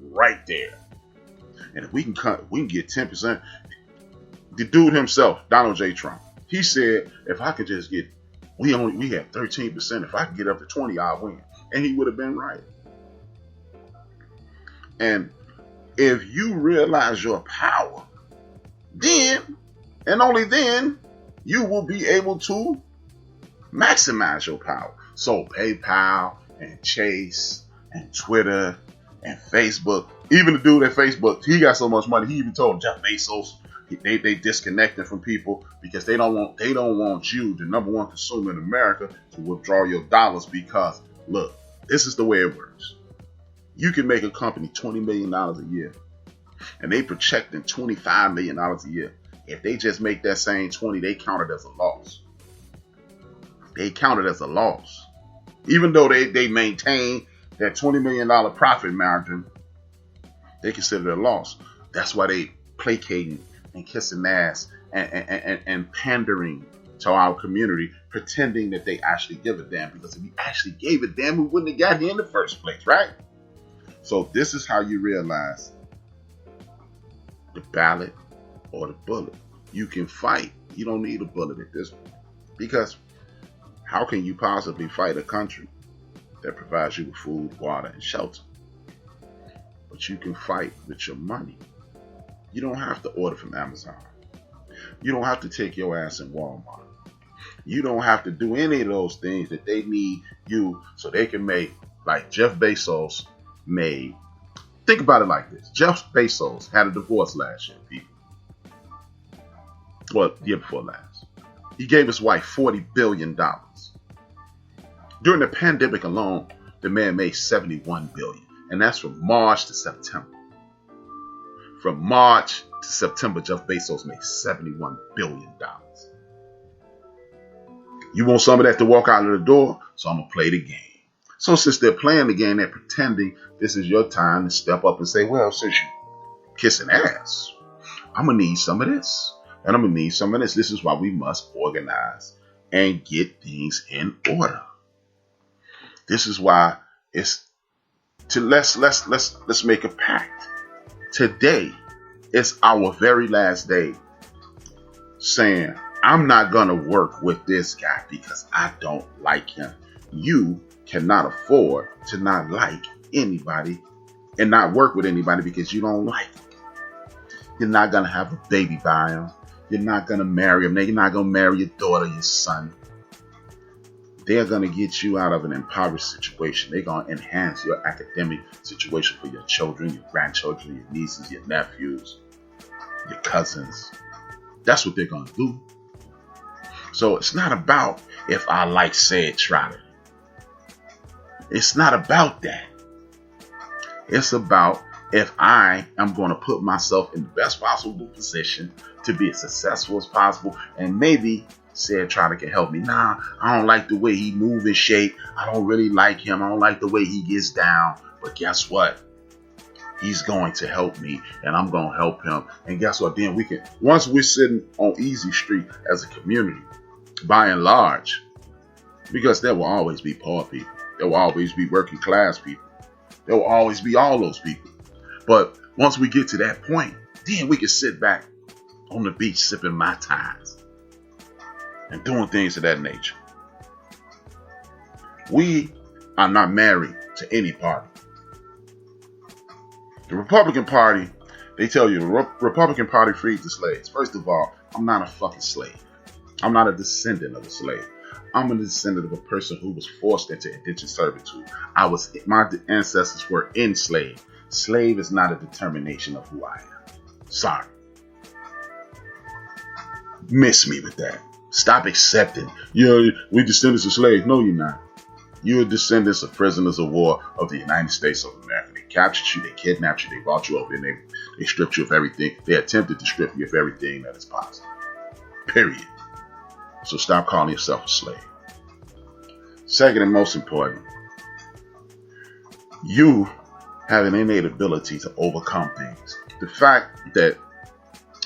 right there. And if we can get 10%. The dude himself, Donald J. Trump, he said, if I could just get, we have 13%. If I could get up to 20, I'll win. And he would have been right. And if you realize your power, then, and only then, you will be able to Maximize your power. So PayPal and Chase and Twitter and Facebook, even the dude at Facebook, he got so much money. He even told Jeff Bezos they disconnected from people because they don't want you, the number one consumer in America, to withdraw your dollars. Because look, this is the way it works. You can make a company $20 million a year, and they projecting $25 million a year. If they just make that same 20, they count it as a loss. They count it as a loss. Even though they maintain that $20 million profit margin, they consider it a loss. That's why they placating and kissing ass and pandering to our community, pretending that they actually give a damn. Because if we actually gave a damn, we wouldn't have got here in the first place, right? So this is how you realize the ballot or the bullet. You can fight. You don't need a bullet at this point. Because how can you possibly fight a country that provides you with food, water, and shelter? But you can fight with your money. You don't have to order from Amazon. You don't have to take your ass in Walmart. You don't have to do any of those things that they need you so they can make, like Jeff Bezos made. Think about it like this. Jeff Bezos had a divorce last year, people. Well, the year before last. He gave his wife $40 billion. During the pandemic alone, the man made $71 billion. And that's from March to September. From March to September, Jeff Bezos made $71 billion. You want some of that to walk out of the door? So I'm going to play the game. So since they're playing the game, they're pretending this is your time to step up and say, well, since you kissing ass, I'm going to need some of this. And I'm going to need some of this. This is why we must organize and get things in order. This is why it's to let's make a pact. Today is our very last day saying, I'm not going to work with this guy because I don't like him. You cannot afford to not like anybody and not work with anybody because you don't like him. You're not going to have a baby by him. You're not going to marry him. You're not going to marry your daughter, your son. They're going to get you out of an impoverished situation. They're going to enhance your academic situation for your children, your grandchildren, your nieces, your nephews, your cousins. That's what they're going to do. So it's not about if I like said Trotter. It's not about that. It's about if I am going to put myself in the best possible position to be as successful as possible, and maybe said Trotter can help me. Nah, I don't like the way he move and shake. I don't really like him. I don't like the way he gets down. But guess what? He's going to help me, and I'm going to help him. And guess what? Then we can, once we're sitting on Easy Street as a community, by and large, because there will always be poor people. There will always be working class people. There will always be all those people. But once we get to that point, then we can sit back on the beach sipping Mai Tais and doing things of that nature. We are not married to any party. The Republican Party, they tell you the Republican Party freed the slaves. First of all, I'm not a fucking slave. I'm not a descendant of a slave. I'm a descendant of a person who was forced into indentured servitude. My ancestors were enslaved. Slave is not a determination of who I am. Sorry. Miss me with that. Stop accepting. We descendants of slaves. No, you're not. You're descendants of prisoners of war of the United States of America. They captured you, they kidnapped you, they brought you over, and they stripped you of everything. They attempted to strip you of everything that is possible. Period. So stop calling yourself a slave. Second and most important, you have an innate ability to overcome things. The fact that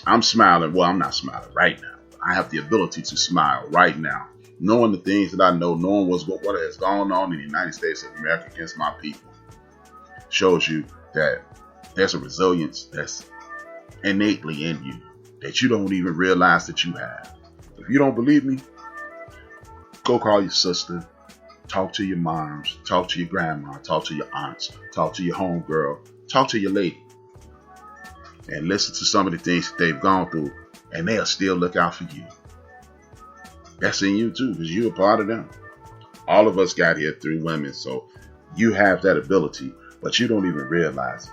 I'm smiling, well, I'm not smiling right now. I have the ability to smile right now, knowing the things that I know, knowing what has gone on in the United States of America against my people, shows you that there's a resilience that's innately in you that you don't even realize that you have. If you don't believe me, go call your sister, talk to your moms, talk to your grandma, talk to your aunts, talk to your homegirl, talk to your lady, and listen to some of the things that they've gone through, and they'll still look out for you. That's in you too, because you're a part of them. All of us got here through women, so you have that ability, but you don't even realize it.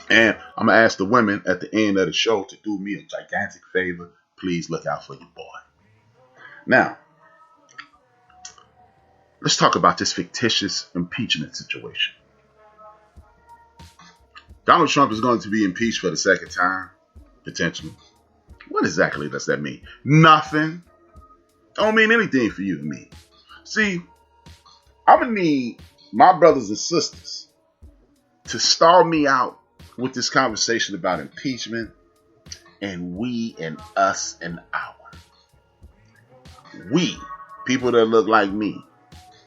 And I'm going to ask the women at the end of the show to do me a gigantic favor. Please look out for your boy. Now, let's talk about this fictitious impeachment situation. Donald Trump is going to be impeached for the second time, potentially. What exactly does that mean? Nothing. Don't mean anything for you and me. See, I'm going to need my brothers and sisters to stall me out with this conversation about impeachment and we and us and our. We, people that look like me,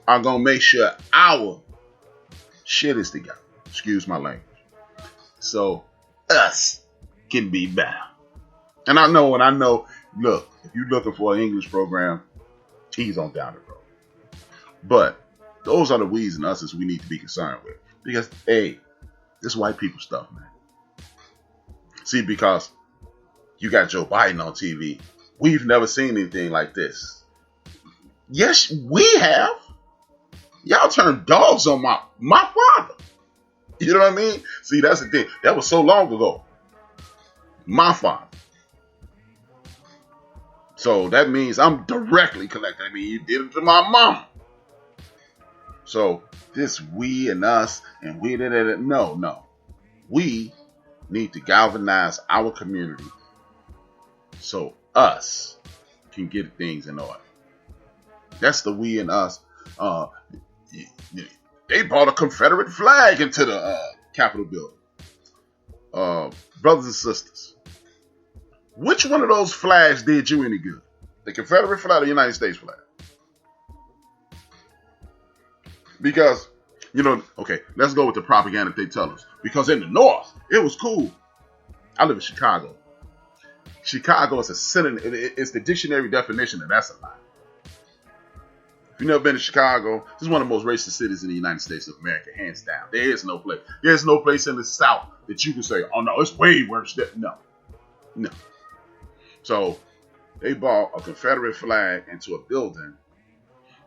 are going to make sure our shit is together. Excuse my language. So us can be better. And I know, look, if you're looking for an English program, he's on down the road. But those are the we's and us's we need to be concerned with. Because, hey, this white people stuff, man. See, because you got Joe Biden on TV. We've never seen anything like this. Yes, we have. Y'all turned dogs on my father. You know what I mean? See, that's the thing. That was so long ago. My father. So that means I'm directly connected. I mean, you did it to my mom. So this we and us and we did it. No. We need to galvanize our community so us can get things in order. That's the we and us. They brought a Confederate flag into the Capitol building. Brothers and sisters, which one of those flags did you any good? The Confederate flag or the United States flag? Because, okay, let's go with the propaganda they tell us. Because in the North, it was cool. I live in Chicago. Chicago is a synonym. It's the dictionary definition, and that's a lie. If you've never been to Chicago, this is one of the most racist cities in the United States of America, hands down. There is no place. There's no place in the South that you can say, oh no, it's way worse than. No. So they brought a Confederate flag into a building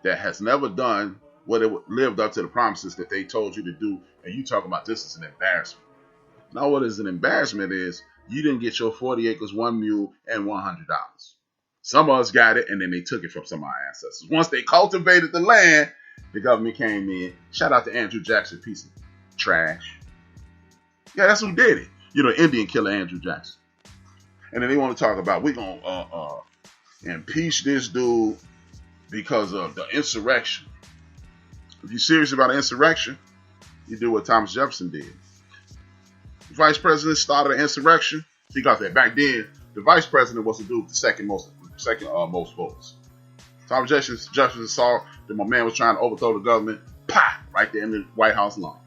that has never done what it lived up to the promises that they told you to do, and you talk about this is an embarrassment. Now, what is an embarrassment is you didn't get your 40 acres, 1 mule, and $100. Some of us got it, and then they took it from some of our ancestors. Once they cultivated the land, the government came in. Shout out to Andrew Jackson, piece of trash. Yeah, that's who did it. Indian killer Andrew Jackson. And then they want to talk about, we're going to impeach this dude because of the insurrection. If you're serious about an insurrection, you do what Thomas Jefferson did. The vice president started an insurrection. Because back then, the vice president was the dude with the second most votes. Thomas Jefferson saw that my man was trying to overthrow the government. Pah! Right there in the White House lawn.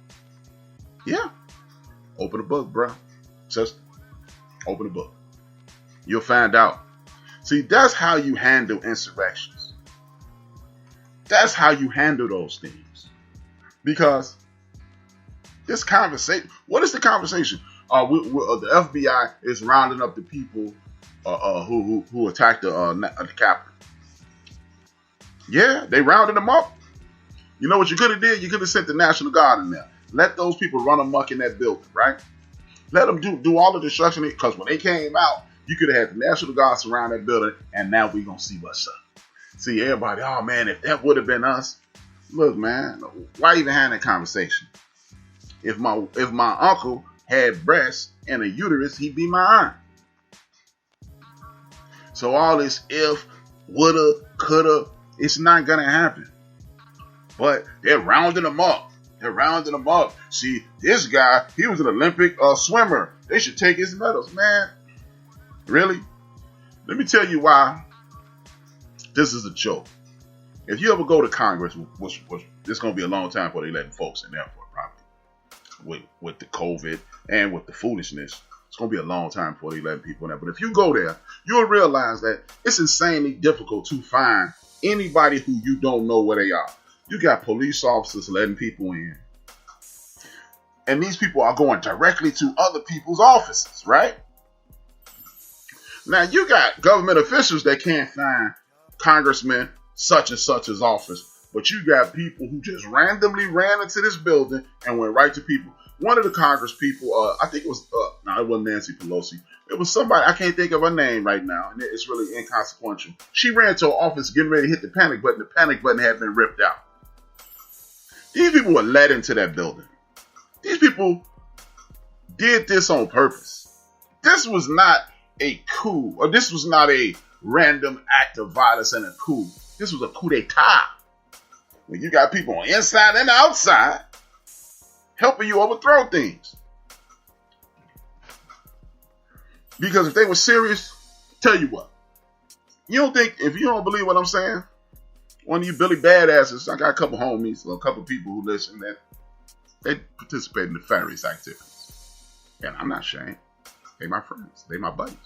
Yeah. Open the book, bro. Sister. Open the book. You'll find out. See, that's how you handle insurrections. That's how you handle those things. Because this conversation, what is the conversation? The FBI is rounding up the people who attacked the Capitol. Yeah, they rounded them up. You know what you could have did? You could have sent the National Guard in there. Let those people run amok in that building, right? Let them do all the destruction. Because when they came out, you could have had the National Guard surround that building, and now we're going to see what's up. See, everybody, oh man, if that would have been us. Look, man, why even have that conversation? If my uncle had breasts and a uterus, he'd be my aunt. So all this if, woulda, coulda, it's not going to happen. But they're rounding them up. See, this guy, he was an Olympic swimmer. They should take his medals. Man, really? Let me tell you why this is a joke. If you ever go to Congress, which it's going to be a long time before they letting folks in there for probably with the COVID and with the foolishness. It's going to be a long time before they let people in there. But if you go there, you'll realize that it's insanely difficult to find anybody who you don't know where they are. You got police officers letting people in. And these people are going directly to other people's offices, right? Now you got government officials that can't find congressman such and such's office, but you got people who just randomly ran into this building and went right to people. One of the Congress people, I think it was, no, it wasn't Nancy Pelosi. It was somebody, I can't think of her name right now, and it's really inconsequential. She ran to her office getting ready to hit the panic button. The panic button had been ripped out. These people were led into that building. These people did this on purpose. This was not a coup, or this was not a random act of violence and a coup. This was a coup d'etat. When you got people on the inside and the outside helping you overthrow things. Because if they were serious, tell you what. You don't think, if you don't believe what I'm saying, one of you Billy Badasses, I got a couple homies, or a couple people who listen, that they participate in nefarious activities. And I'm not ashamed. They my friends. They my buddies.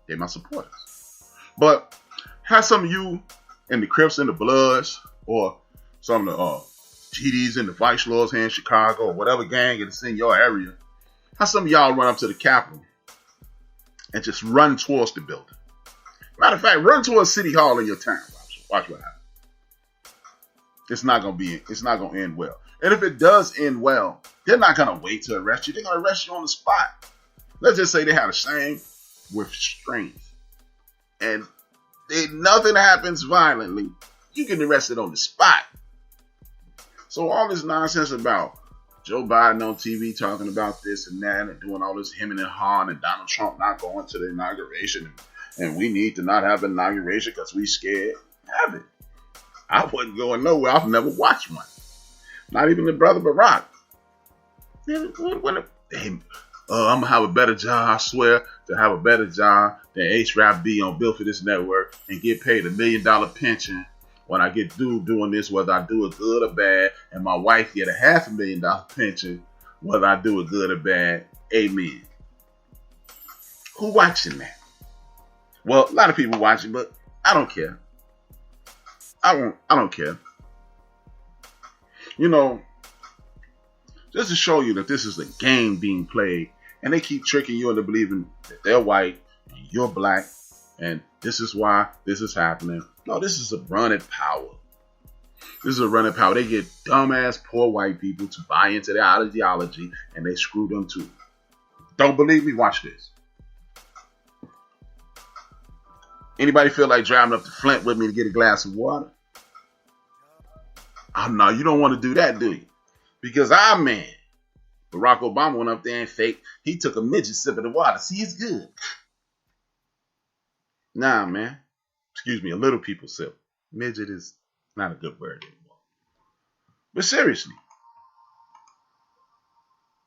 They my supporters. But have some of you in the Crips and the Bloods, or some of the GDs in the Vice Lords here in Chicago, or whatever gang is in your area, have some of y'all run up to the Capitol and just run towards the building. Matter of fact, run towards City Hall in your town. Watch what happens. It's not gonna end well. And if it does end well, they're not gonna wait to arrest you. They're gonna arrest you on the spot. Let's just say they had a shame with strength, and nothing happens violently. You get arrested on the spot. So all this nonsense about Joe Biden on TV talking about this and that and doing all this hemming and hawing, and Donald Trump not going to the inauguration, and we need to not have an inauguration because we scared. Have it. I wasn't going nowhere. I've never watched one. Not even the brother Barack. I'm going to have a better job, I swear, to have a better job than HRap be on Built for This Network and get paid $1 million pension when I get through doing this, whether I do it good or bad, and my wife get a $500,000 pension, whether I do it good or bad. Amen. Who watching that? Well, a lot of people watching, but I don't care. I don't care. You know, just to show you that this is a game being played, and they keep tricking you into believing that they're white and you're black, and this is why this is happening. No, this is a run at power. This is a run at power. They get dumbass poor white people to buy into their ideology, and they screw them too. Don't believe me? Watch this. Anybody feel like driving up to Flint with me to get a glass of water? Oh, no, you don't want to do that, do you? Because our man, Barack Obama, went up there and faked. He took a midget sip of the water. See, it's good. Nah, man. Excuse me, a little people sip. Midget is not a good word anymore. But seriously.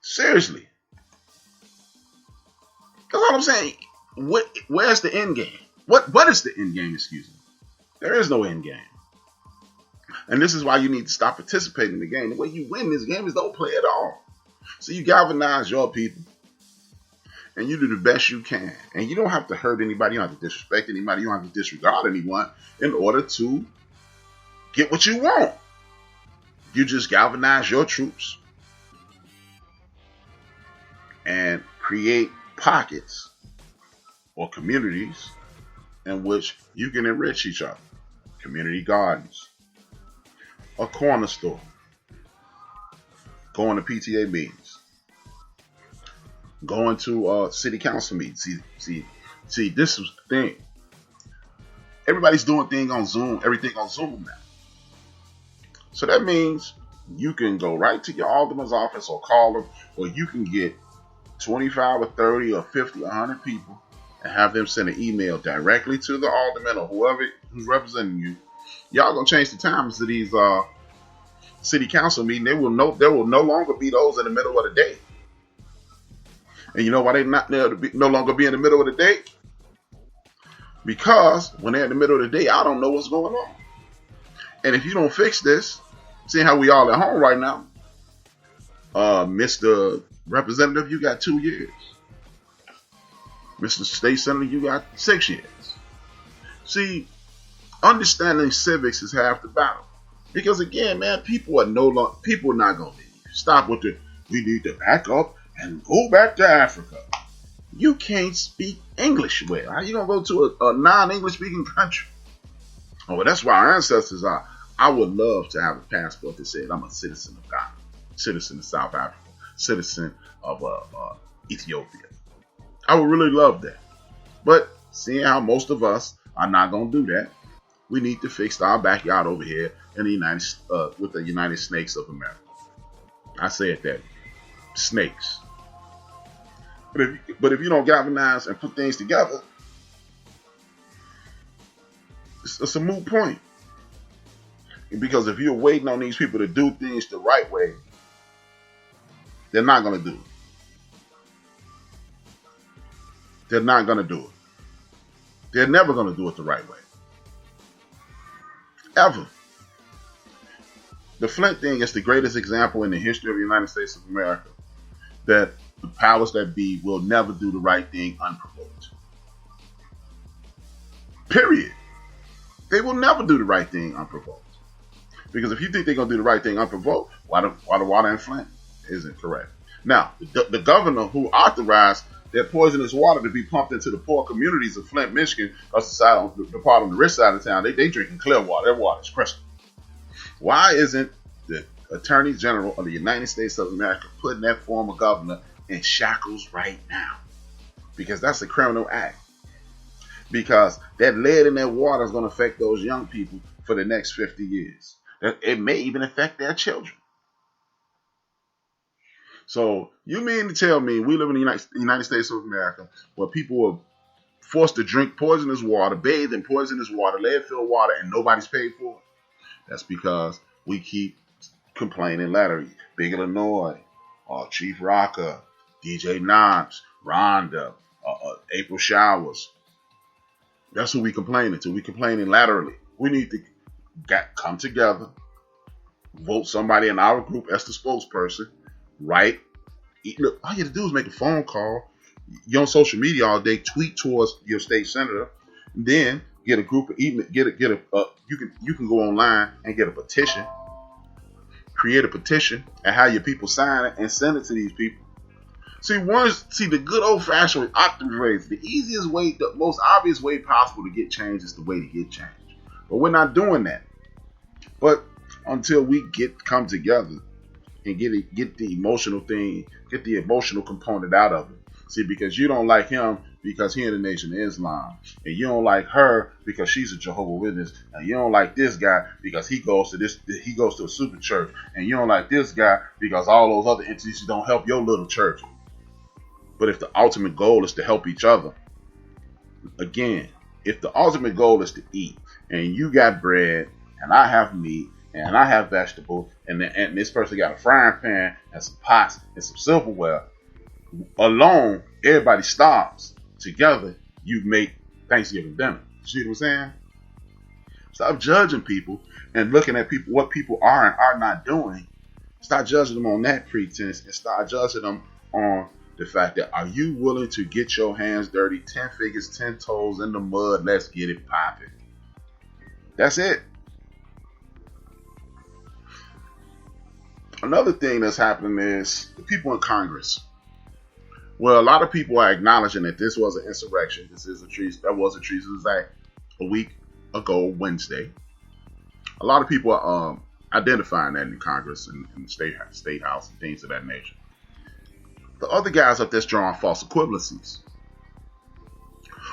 Seriously. That's all I'm saying. Where's the end game? What is the end game, excuse me? There is no end game. And this is why you need to stop participating in the game. The way you win this game is don't play at all. So you galvanize your people. And you do the best you can. And you don't have to hurt anybody. You don't have to disrespect anybody. You don't have to disregard anyone in order to get what you want. You just galvanize your troops and create pockets or communities in which you can enrich each other. Community gardens. A corner store. Going to PTA meetings. Going to city council meetings. See, this is the thing. Everybody's doing things on Zoom, everything on Zoom now. So that means you can go right to your alderman's office or call them, or you can get 25 or 30 or 50 or 100 people and have them send an email directly to the alderman or whoever who's representing you. Y'all gonna change the times to these city council meetings. There will no longer be those in the middle of the day. And you know why they're not there to no longer be in the middle of the day? Because when they're in the middle of the day, I don't know what's going on. And if you don't fix this, seeing how we all at home right now, Mr. Representative, you got 2 years. Mr. State Senator, you got 6 years. See, understanding civics is half the battle. Because again, man, people are not gonna leave. Stop with the we need to back up and go back to Africa. you can't speak English well. How you gonna go to a non-English speaking country? Oh, well, that's why our ancestors are. I would love to have a passport that said I'm a citizen of Ghana, citizen of South Africa, citizen of Ethiopia. I would really love that. But seeing how most of us are not gonna do that, we need to fix our backyard over here in the with the United Snakes of America. I said that, snakes. But if you don't galvanize and put things together, it's a moot point. Because if you're waiting on these people to do things the right way, they're not going to do it. They're not going to do it. They're never going to do it the right way. Ever. The Flint thing is the greatest example in the history of the United States of America that the powers that be will never do the right thing unprovoked. Period. They will never do the right thing unprovoked. Because if you think they're going to do the right thing unprovoked, why the water in Flint isn't correct. Now, the governor who authorized that poisonous water to be pumped into the poor communities of Flint, Michigan, because the part on the rich side of town, they drinking clear water. Their water is crystal. Why isn't the Attorney General of the United States of America putting that former governor in shackles right now? Because that's a criminal act. Because that lead in that water is going to affect those young people for the next 50 years. It may even affect their children. So you mean to tell me we live in the United States of America where people are forced to drink poisonous water, bathe in poisonous water, lead-filled water, and nobody's paid for it? That's because we keep complaining latterly. Big Illinois, Chief Rocker, DJ Knobs, Rhonda, April Showers. That's who we complaining to. We complaining laterally. We need to come together, vote somebody in our group as the spokesperson, right? Look, all you have to do is make a phone call. You're on social media all day, tweet towards your state senator, then get a group of you can go online and get a petition, create a petition, and have your people sign it and send it to these people. See, the good old-fashioned optimal ways, the easiest way, the most obvious way possible to get change is the way to get change. But we're not doing that. But until we come together and get the emotional thing, get the emotional component out of it. See, because you don't like him because he in the Nation of Islam, and you don't like her because she's a Jehovah's Witness, and you don't like this guy because he goes to a super church, and you don't like this guy because all those other entities don't help your little church. But if the ultimate goal is to help each other, again, if the ultimate goal is to eat, and you got bread, and I have meat, and I have vegetables, and this person got a frying pan, and some pots, and some silverware, alone, everybody stops. Together, you make Thanksgiving dinner. See what I'm saying? Stop judging people and looking at people, what people are and are not doing. Stop judging them on that pretense and start judging them on the fact that, are you willing to get your hands dirty, 10 fingers, 10 toes in the mud, let's get it popping. That's it. Another thing that's happening is the people in Congress. Well, a lot of people are acknowledging that this was an insurrection. That was a treasonous act a week ago, Wednesday. A lot of people are identifying that in Congress and the state house and things of that nature. The other guys up there drawing false equivalencies.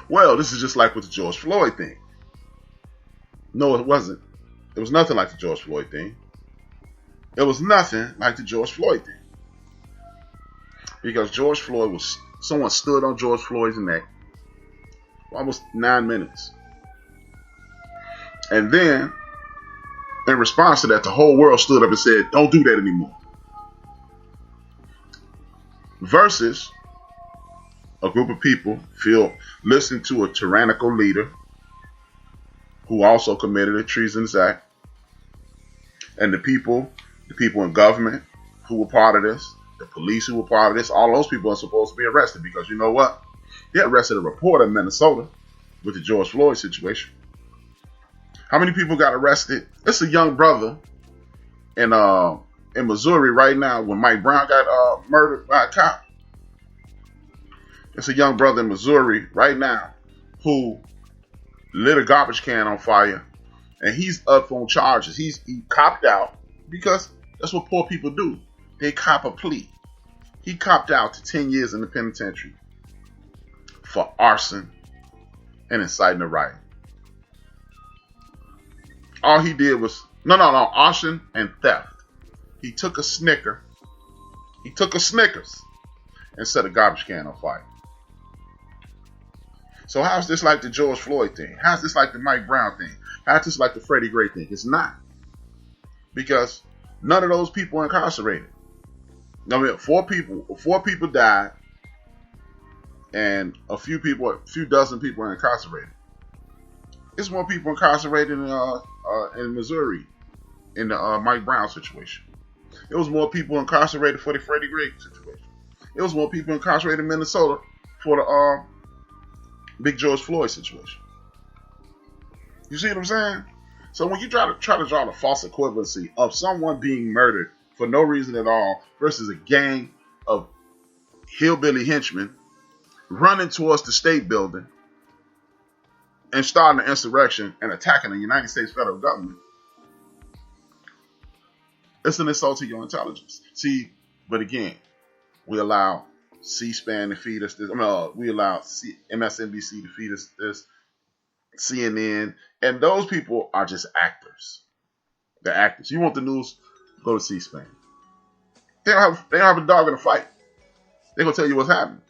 Well, this is just like with the George Floyd thing. No, it wasn't. It was nothing like the George Floyd thing. It was nothing like the George Floyd thing. Because George Floyd someone stood on George Floyd's neck for almost 9 minutes. And then, in response to that, the whole world stood up and said, don't do that anymore. Versus a group of people listening to a tyrannical leader who also committed a treasonous act, and the people in government who were part of this, the police who were part of this, all those people are supposed to be arrested because you know what? They arrested a reporter in Minnesota with the George Floyd situation. How many people got arrested? It's a young brother in Missouri right now when Mike Brown got murdered by a cop. It's a young brother in Missouri right now who lit a garbage can on fire, and he's up on charges. He copped out because that's what poor people do. They cop a plea. He copped out to 10 years in the penitentiary for arson and inciting a riot. All he did was arson and theft. He took a Snickers and set a garbage can on fire. So how's this like the George Floyd thing? How's this like the Mike Brown thing? How's this like the Freddie Gray thing? It's not. Because none of those people are incarcerated. I mean, four people died, and a few dozen people are incarcerated. It's more people incarcerated in Missouri in the Mike Brown situation. It was more people incarcerated for the Freddie Gray situation. It was more people incarcerated in Minnesota for the Big George Floyd situation. You see what I'm saying? So when you try to draw the false equivalency of someone being murdered for no reason at all versus a gang of hillbilly henchmen running towards the state building and starting an insurrection and attacking the United States federal government, it's an insult to your intelligence. See, but again, we allow C-SPAN to feed us this. We allow MSNBC to feed us this, CNN, and those people are just actors. They're actors. You want the news? Go to C-SPAN. They don't have a dog in the fight. They're gonna tell you what's happening.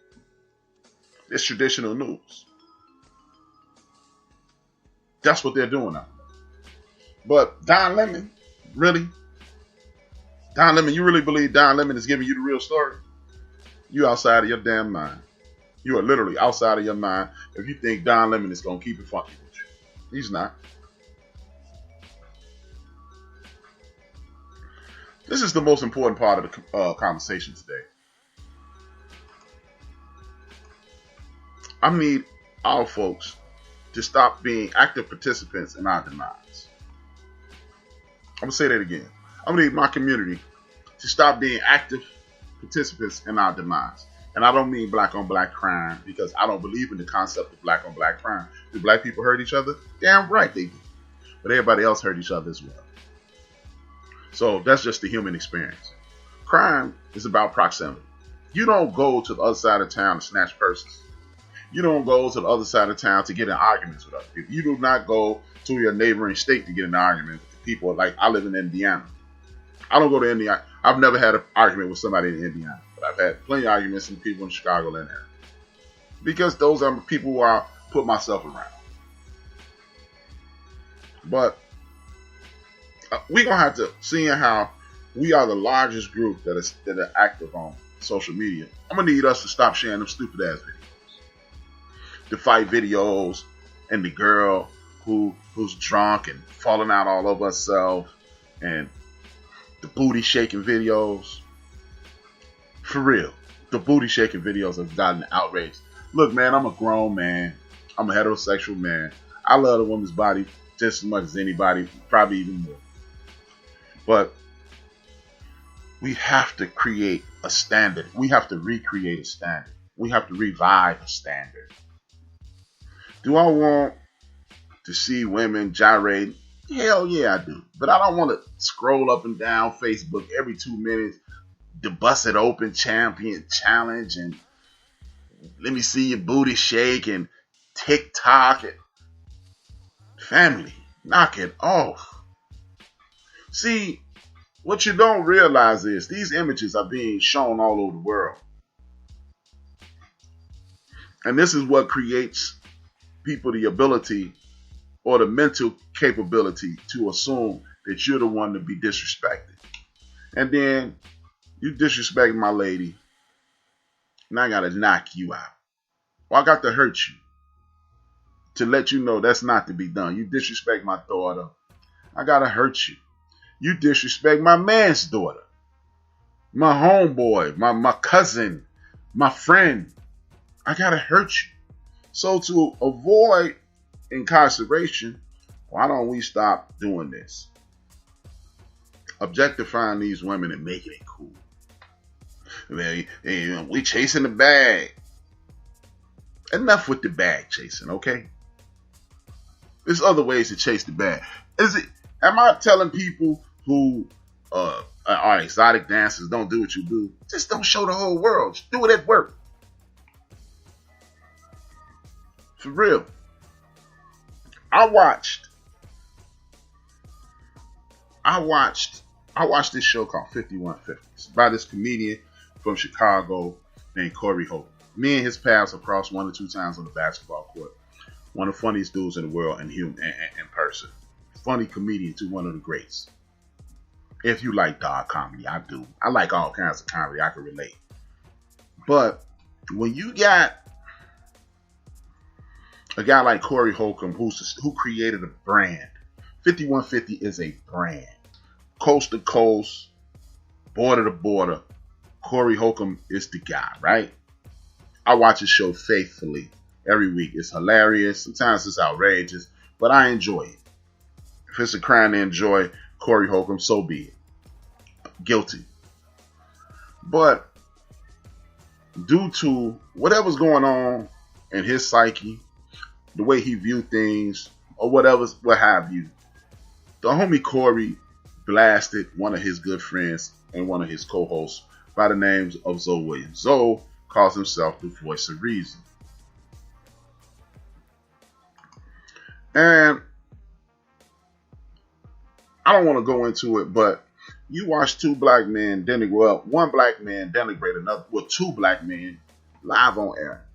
It's traditional news. That's what they're doing now. But Don Lemon, really? Don Lemon, you really believe Don Lemon is giving you the real story? You outside of your damn mind. You are literally outside of your mind if you think Don Lemon is going to keep it funky with you. He's not. This is the most important part of the conversation today. I need our folks to stop being active participants in our demise. I'm going to say that again. I'm going to need my community to stop being active participants in our demise. And I don't mean black on black crime, because I don't believe in the concept of black on black crime. Do black people hurt each other? Damn right they do. But everybody else hurt each other as well. So that's just the human experience. Crime is about proximity. You don't go to the other side of town to snatch purses. You don't go to the other side of town to get in arguments with other people. You do not go to your neighboring state to get in an argument with the people. Like, I live in Indiana. I don't go to Indiana. I've never had an argument with somebody in Indiana, but I've had plenty of arguments with people in Chicago and there. Because those are people who I put myself around. But we're going to have to, seeing how we are the largest group that are active on social media, I'm going to need us to stop sharing them stupid ass videos. The fight videos and the girl who's drunk and falling out all over herself, and the booty shaking videos. For real, the booty shaking videos have gotten outraged. Look, man, I'm a grown man. I'm a heterosexual man. I love a woman's body just as much as anybody, probably even more. But we have to create a standard. We have to recreate a standard. We have to revive a standard. Do I want to see women gyrate? Hell yeah, I do. But I don't want to scroll up and down Facebook every 2 minutes, the Busted Open Champion Challenge, and let me see your booty shake, and TikTok. And family, knock it off. See, what you don't realize is these images are being shown all over the world. And this is what creates people the ability or the mental capability to assume that you're the one to be disrespected. And then you disrespect my lady, and I gotta knock you out. Or I got to hurt you to let you know that's not to be done. You disrespect my daughter, I gotta hurt you. You disrespect my man's daughter, my homeboy, my cousin, my friend, I gotta hurt you. So to avoid incarceration, why don't we stop doing this? Objectifying these women and making it cool. I mean, we chasing the bag. enough with the bag chasing, okay? There's other ways to chase the bag. Am I telling people who are exotic dancers don't do what you do? Just don't show the whole world. Just do it at work. For real. I watched this show called 5150. It's by this comedian from Chicago named Corey Hope. Me and his paths have crossed 1 or 2 times on the basketball court. One of the funniest dudes in the world in person. Funny comedian to one of the greats. If you like dark comedy, I do. I like all kinds of comedy. I can relate. But when you got a guy like Corey Holcomb who created a brand, 5150 is a brand. Coast to coast, border to border, Corey Holcomb is the guy, right? I watch his show faithfully every week. It's hilarious. Sometimes it's outrageous, but I enjoy it. If it's a crime to enjoy Corey Holcomb, so be it. Guilty. But due to whatever's going on in his psyche, the way he viewed things, or what have you, the homie Corey blasted one of his good friends and one of his co-hosts by the names of Zoe Williams. Zoe calls himself the voice of reason. And I don't want to go into it, but you watch one black man denigrate another, two black men live on air.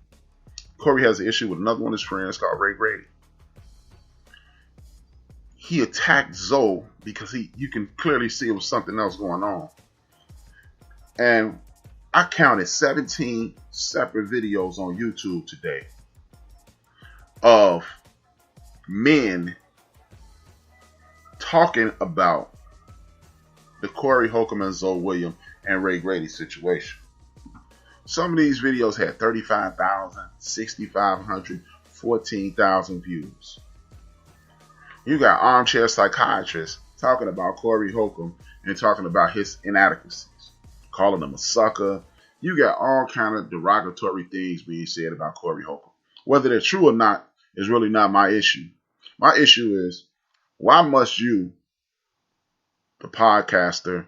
Corey has an issue with another one of his friends called Ray Grady. He attacked Zoe because you can clearly see it was something else going on. And I counted 17 separate videos on YouTube today of men talking about the Corey Holcomb and Zoe Williams and Ray Grady situation. Some of these videos had 35,000, 6,500, 14,000 views. You got armchair psychiatrists talking about Corey Holcomb and talking about his inadequacies, calling him a sucker. You got all kind of derogatory things being said about Corey Holcomb. Whether they're true or not is really not my issue. My issue is, why must you, the podcaster,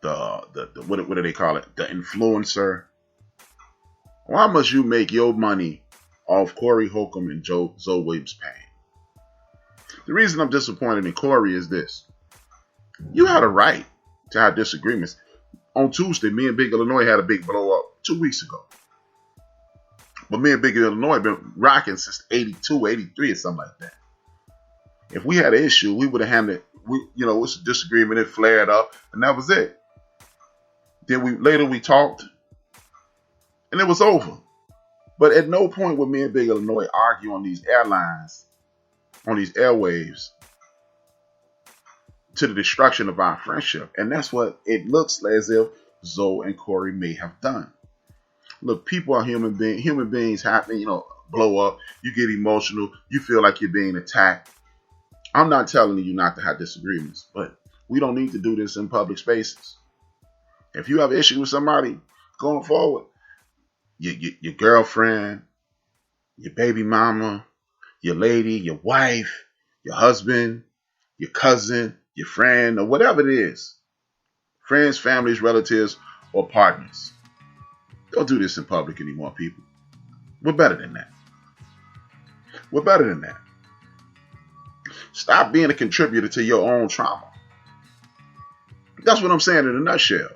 the what do they call it? The influencer. Why must you make your money off Corey Holcomb and Zoe Williams' pain? The reason I'm disappointed in Corey is this. You had a right to have disagreements. On Tuesday, me and Big Illinois had a big blow up 2 weeks ago. But me and Big Illinois have been rocking since 82, 83 or something like that. If we had an issue, we would have handled it. It's a disagreement. It flared up, and that was it. Then later we talked, and it was over. But at no point would me and Big Illinois argue on these airlines, on these airwaves, to the destruction of our friendship. And that's what it looks as if Zoe and Corey may have done. Look, people are human beings. Human beings happen, blow up. You get emotional. You feel like you're being attacked. I'm not telling you not to have disagreements, but we don't need to do this in public spaces. If you have an issue with somebody going forward, your girlfriend, your baby mama, your lady, your wife, your husband, your cousin, your friend, or whatever it is, friends, families, relatives, or partners. Don't do this in public anymore, people. We're better than that. We're better than that. Stop being a contributor to your own trauma. That's what I'm saying in a nutshell.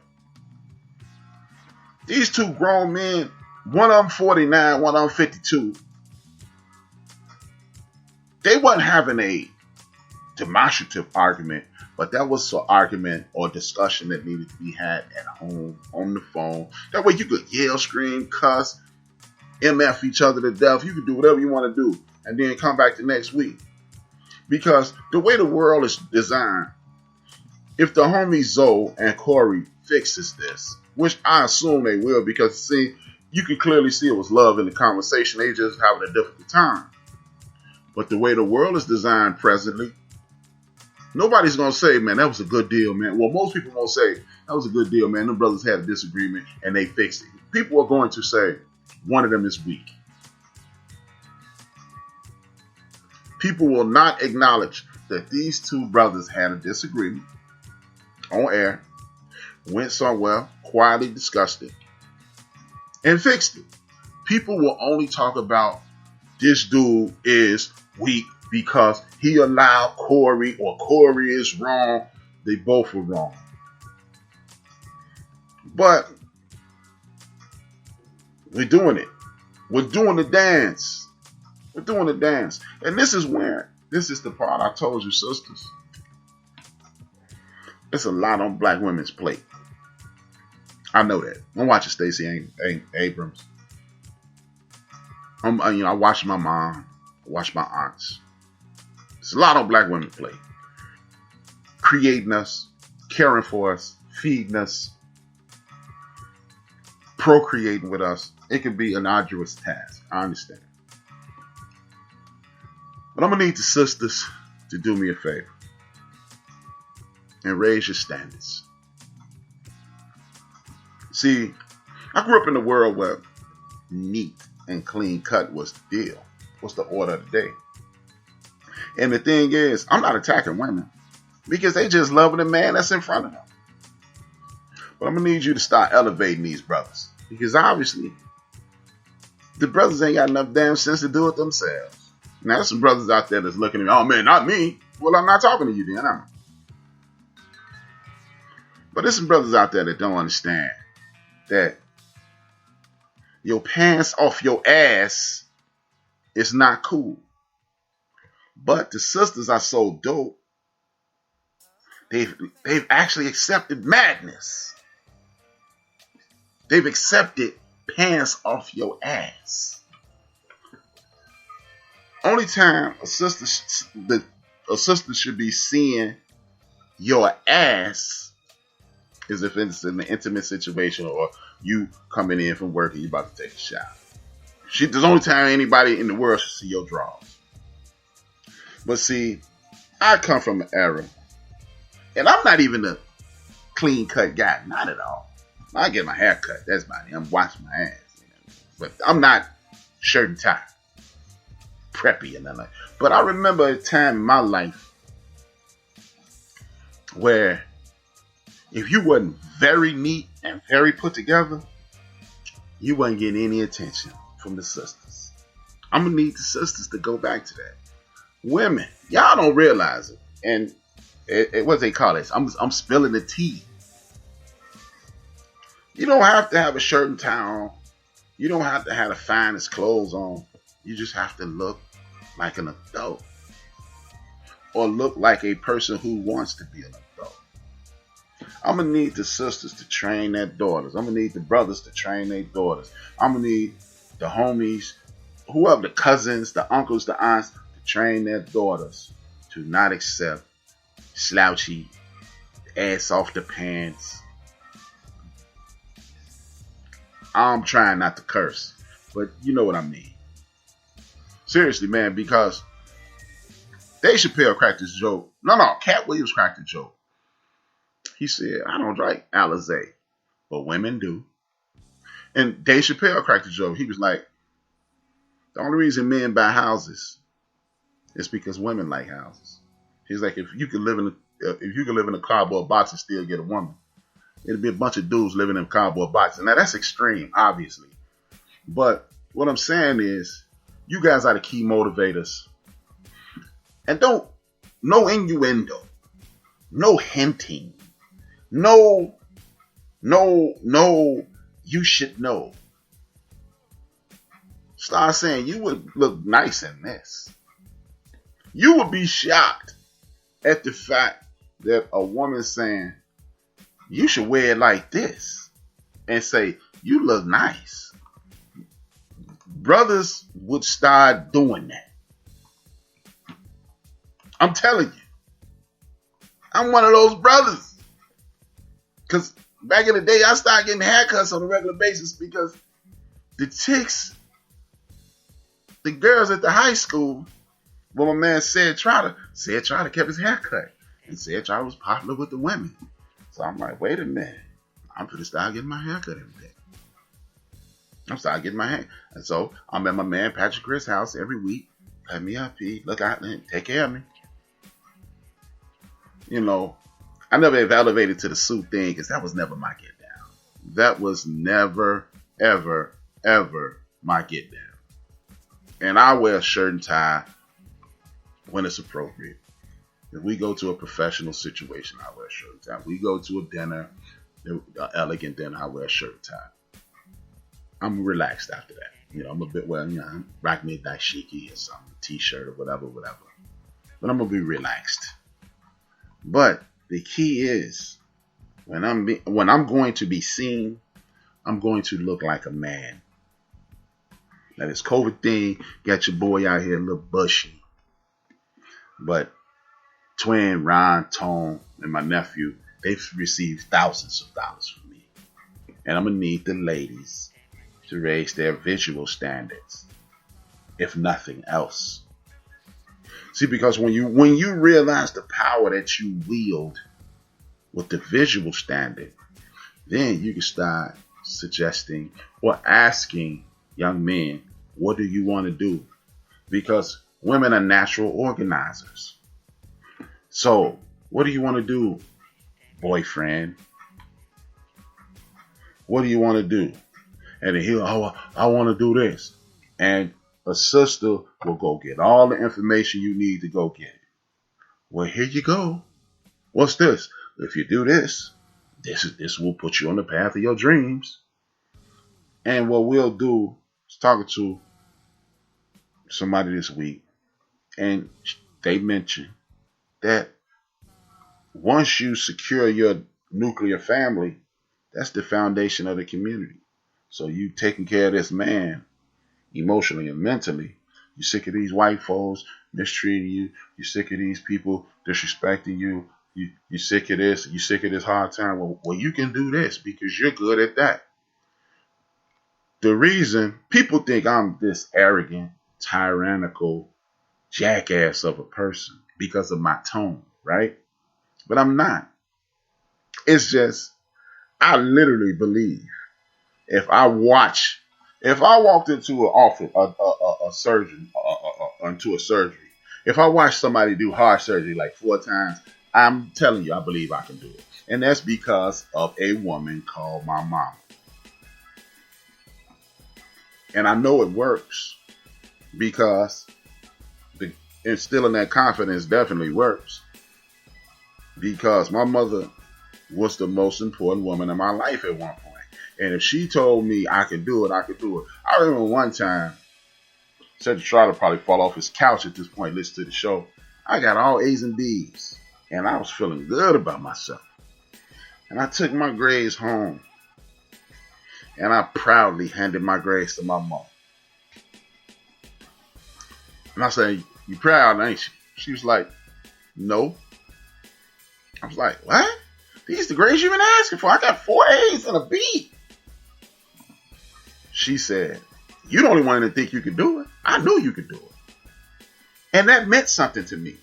These two grown men, one of them 49, one of them 52, they wasn't having a demonstrative argument, but that was an argument or discussion that needed to be had at home, on the phone. That way you could yell, scream, cuss, MF each other to death. You could do whatever you want to do and then come back the next week. Because the way the world is designed, if the homie Zoe and Corey fixes this, which I assume they will, because see, you can clearly see it was love in the conversation. They just having a difficult time. But the way the world is designed presently, nobody's going to say, man, that was a good deal, man. Well, most people won't say, that was a good deal, man. Them brothers had a disagreement and they fixed it. People are going to say, one of them is weak. People will not acknowledge that these two brothers had a disagreement on air, went somewhere, quietly discussed it, and fixed it. People will only talk about this dude is weak because he allowed Corey, or Corey is wrong. They both were wrong. But we're doing it. We're doing the dance. We're doing the dance. And this is the part I told you, sisters. It's a lot on black women's plate. I know that. I'm watching Stacey Abrams. I watch my mom. I watch my aunts. It's a lot on black women's plate. Creating us, caring for us, feeding us, procreating with us. It can be an arduous task. I understand. But I'm going to need the sisters to do me a favor and raise your standards. See, I grew up in a world where neat and clean cut was the deal, was the order of the day. And the thing is, I'm not attacking women because they just loving the man that's in front of them. But I'm going to need you to start elevating these brothers, because obviously the brothers ain't got enough damn sense to do it themselves. Now, there's some brothers out there that's looking at me, oh man, not me. Well, I'm not talking to you then, am I? But there's some brothers out there that don't understand that your pants off your ass is not cool. But the sisters are so dope, they've actually accepted madness. They've accepted pants off your ass. Only time a sister should be seeing your ass is if it's in an intimate situation, or you coming in from work and you about to take a shower. There's the only time anybody in the world should see your drawers. But see, I come from an era, and I'm not even a clean cut guy, not at all. I get my hair cut, that's about it. I'm washing my ass, but I'm not shirt and tie, preppy and nothing. But I remember a time in my life where if you wasn't very neat and very put together, you wasn't getting any attention from the sisters. I'm gonna need the sisters to go back to that. Women, y'all don't realize it, and what they call this? I'm spilling the tea. You don't have to have a shirt and tie on. You don't have to have the finest clothes on. You just have to look like an adult, or look like a person who wants to be an adult. I'm going to need the sisters to train their daughters. I'm going to need the brothers to train their daughters. I'm going to need the homies, whoever, the cousins, the uncles, the aunts, to train their daughters to not accept slouchy, ass off the pants. I'm trying not to curse, but you know what I mean. Seriously, man, because Dave Chappelle cracked this joke. No, Cat Williams cracked the joke. He said, I don't like Alizé, but women do. And Dave Chappelle cracked the joke. He was like, the only reason men buy houses is because women like houses. He's like, if you could live in a cardboard box and still get a woman, it'd be a bunch of dudes living in cardboard boxes. Now that's extreme, obviously. But what I'm saying is, you guys are the key motivators. And no innuendo, no hinting, no, you should know. Start saying, you would look nice in this. You would be shocked at the fact that a woman saying, you should wear it like this, and say, you look nice. Brothers would start doing that. I'm telling you. I'm one of those brothers. Because back in the day, I started getting haircuts on a regular basis because the chicks, the girls at the high school, when my man Said Trotter kept his hair cut. And Said Trotter was popular with the women. So I'm like, wait a minute. I'm going to start getting my hair cut every day. I'm starting getting my hair. And so I'm at my man Patrick Chris' house every week. Let me up, P. Look out, take care of me. You know, I never have elevated to the suit thing because that was never my get down. That was never, ever, ever my get down. And I wear a shirt and tie when it's appropriate. If we go to a professional situation, I wear a shirt and tie. We go to a dinner, an elegant dinner, I wear a shirt and tie. I'm relaxed after that. You know, I'm a bit, I'm rock me a dashiki or something, t-shirt or whatever. But I'm going to be relaxed. But the key is, when I'm going to be seen, I'm going to look like a man. Now this COVID thing got your boy out here a little bushy. But Twin, Ron, Tone, and my nephew, they've received thousands of dollars from me. And I'm going to need the ladies to raise their visual standards, if nothing else. See, because when you realize the power that you wield with the visual standard, then you can start suggesting or asking young men, what do you want to do? Because women are natural organizers. So, what do you want to do, boyfriend? What do you want to do? And then he'll, I want to do this. And a sister will go get all the information you need to go get it. Well, here you go. What's this? If you do this, this will put you on the path of your dreams. And what we'll do is talking to somebody this week, and they mentioned that once you secure your nuclear family, that's the foundation of the community. So you taking care of this man emotionally and mentally. You're sick of these white folks mistreating you. You're sick of these people disrespecting you. You're sick of this. You're sick of this hard time. Well, you can do this because you're good at that. The reason people think I'm this arrogant, tyrannical jackass of a person because of my tone, right? But I'm not. It's just, I literally believe if I walked into an office, a surgeon, into a surgery, if I watched somebody do heart surgery like 4 times, I'm telling you, I believe I can do it. And that's because of a woman called my mom. And I know it works because instilling that confidence definitely works. Because my mother was the most important woman in my life at one point. And if she told me I could do it, I could do it. I remember one time, said to try to probably fall off his couch at this point, listen to the show. I got all A's and B's. And I was feeling good about myself. And I took my grades home. And I proudly handed my grades to my mom. And I said, you proud, ain't you? She was like, no. I was like, what? These the grades you've been asking for. I got 4 A's and a B. She said, you the only one that think you could do it. I knew you could do it. And that meant something to me.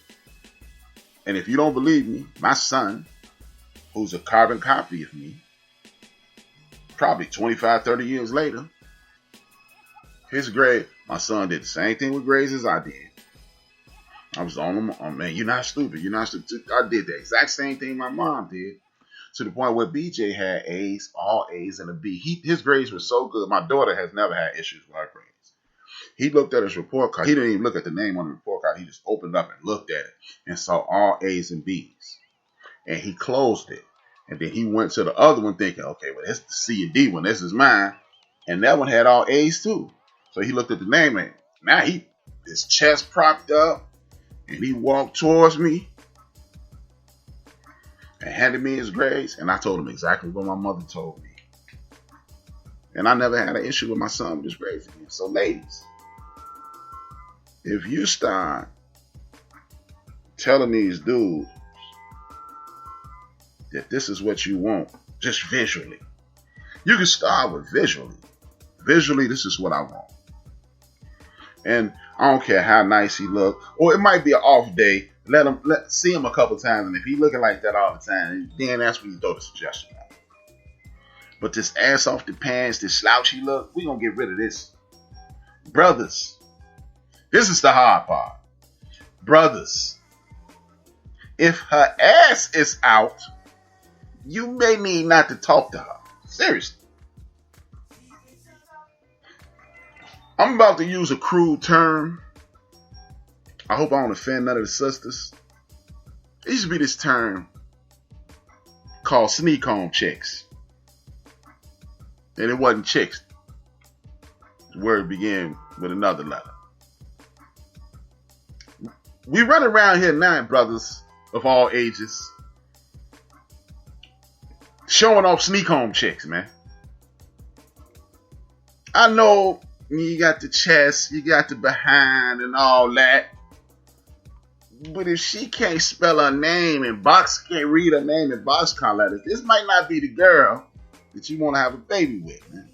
And if you don't believe me, my son, who's a carbon copy of me, probably 25, 30 years later, his grade, my son did the same thing with grades as I did. I was on him, oh man, you're not stupid. You're not stupid. I did the exact same thing my mom did. To the point where BJ had A's, all A's and a B. His grades were so good. My daughter has never had issues with her grades. He looked at his report card. He didn't even look at the name on the report card. He just opened it up and looked at it and saw all A's and B's. And he closed it. And then he went to the other one thinking, okay, well, that's the C and D one. This is mine. And that one had all A's too. So he looked at the name and now his chest propped up and he walked towards me and handed me his grades. And I told him exactly what my mother told me. And I never had an issue with my son with his grades again. So ladies, if you start telling these dudes that this is what you want, just visually. You can start with visually. Visually, this is what I want. And I don't care how nice he look, or it might be an off day. See him a couple times, and if he looking like that all the time, then that's when you throw the suggestion out. But this ass off the pants, this slouchy look, we gonna get rid of this. Brothers, This is the hard part. Brothers, if her ass is out, you may need not to talk to her. Seriously. I'm about to use a crude term. I hope I don't offend none of the sisters. It used to be this term called sneak home chicks. And it wasn't chicks. The word began with another letter. We run around here now, brothers of all ages, showing off sneak home chicks, man. I know you got the chest, you got the behind and all that. But if she can't spell her name and can't read her name in boxcar letters, this might not be the girl that you want to have a baby with, man.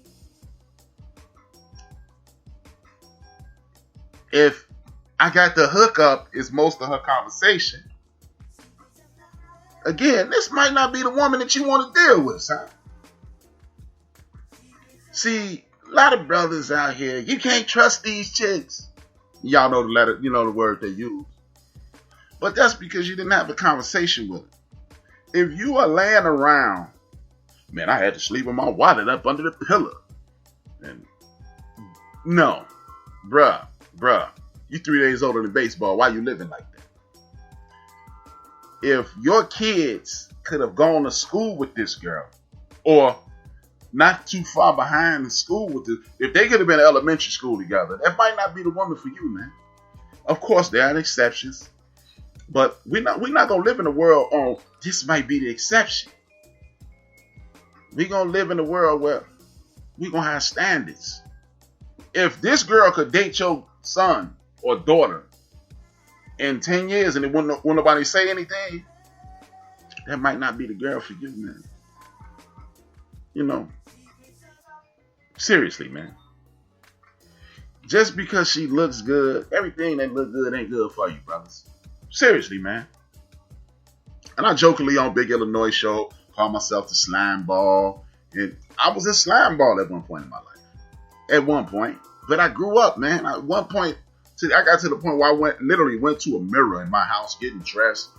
If I got the hookup is most of her conversation, again, this might not be the woman that you want to deal with, son. See, a lot of brothers out here, you can't trust these chicks. Y'all know the letter, you know the word they use. But that's because you didn't have a conversation with her. If you are laying around, man, I had to sleep with my wallet up under the pillow. And no, bruh, you 3 days older than baseball. Why you living like that? If your kids could have gone to school with this girl, or not too far behind in school with this, if they could have been in elementary school together, that might not be the woman for you, man. Of course, there are exceptions, but we're not gonna live in a world on this might be the exception. We're gonna live in a world where we're gonna have standards. If this girl could date your son or daughter in 10 years and it wouldn't nobody say anything, that might not be the girl for you, man. You know, seriously, man. Just because she looks good, everything that looks good ain't good for you, brothers. Seriously, man. And I jokingly on Big Illinois show call myself the slime ball, and I was a slime ball at one point in my life. At one point. But I grew up, man. At one point, I got to the point where I literally went to a mirror in my house, getting dressed,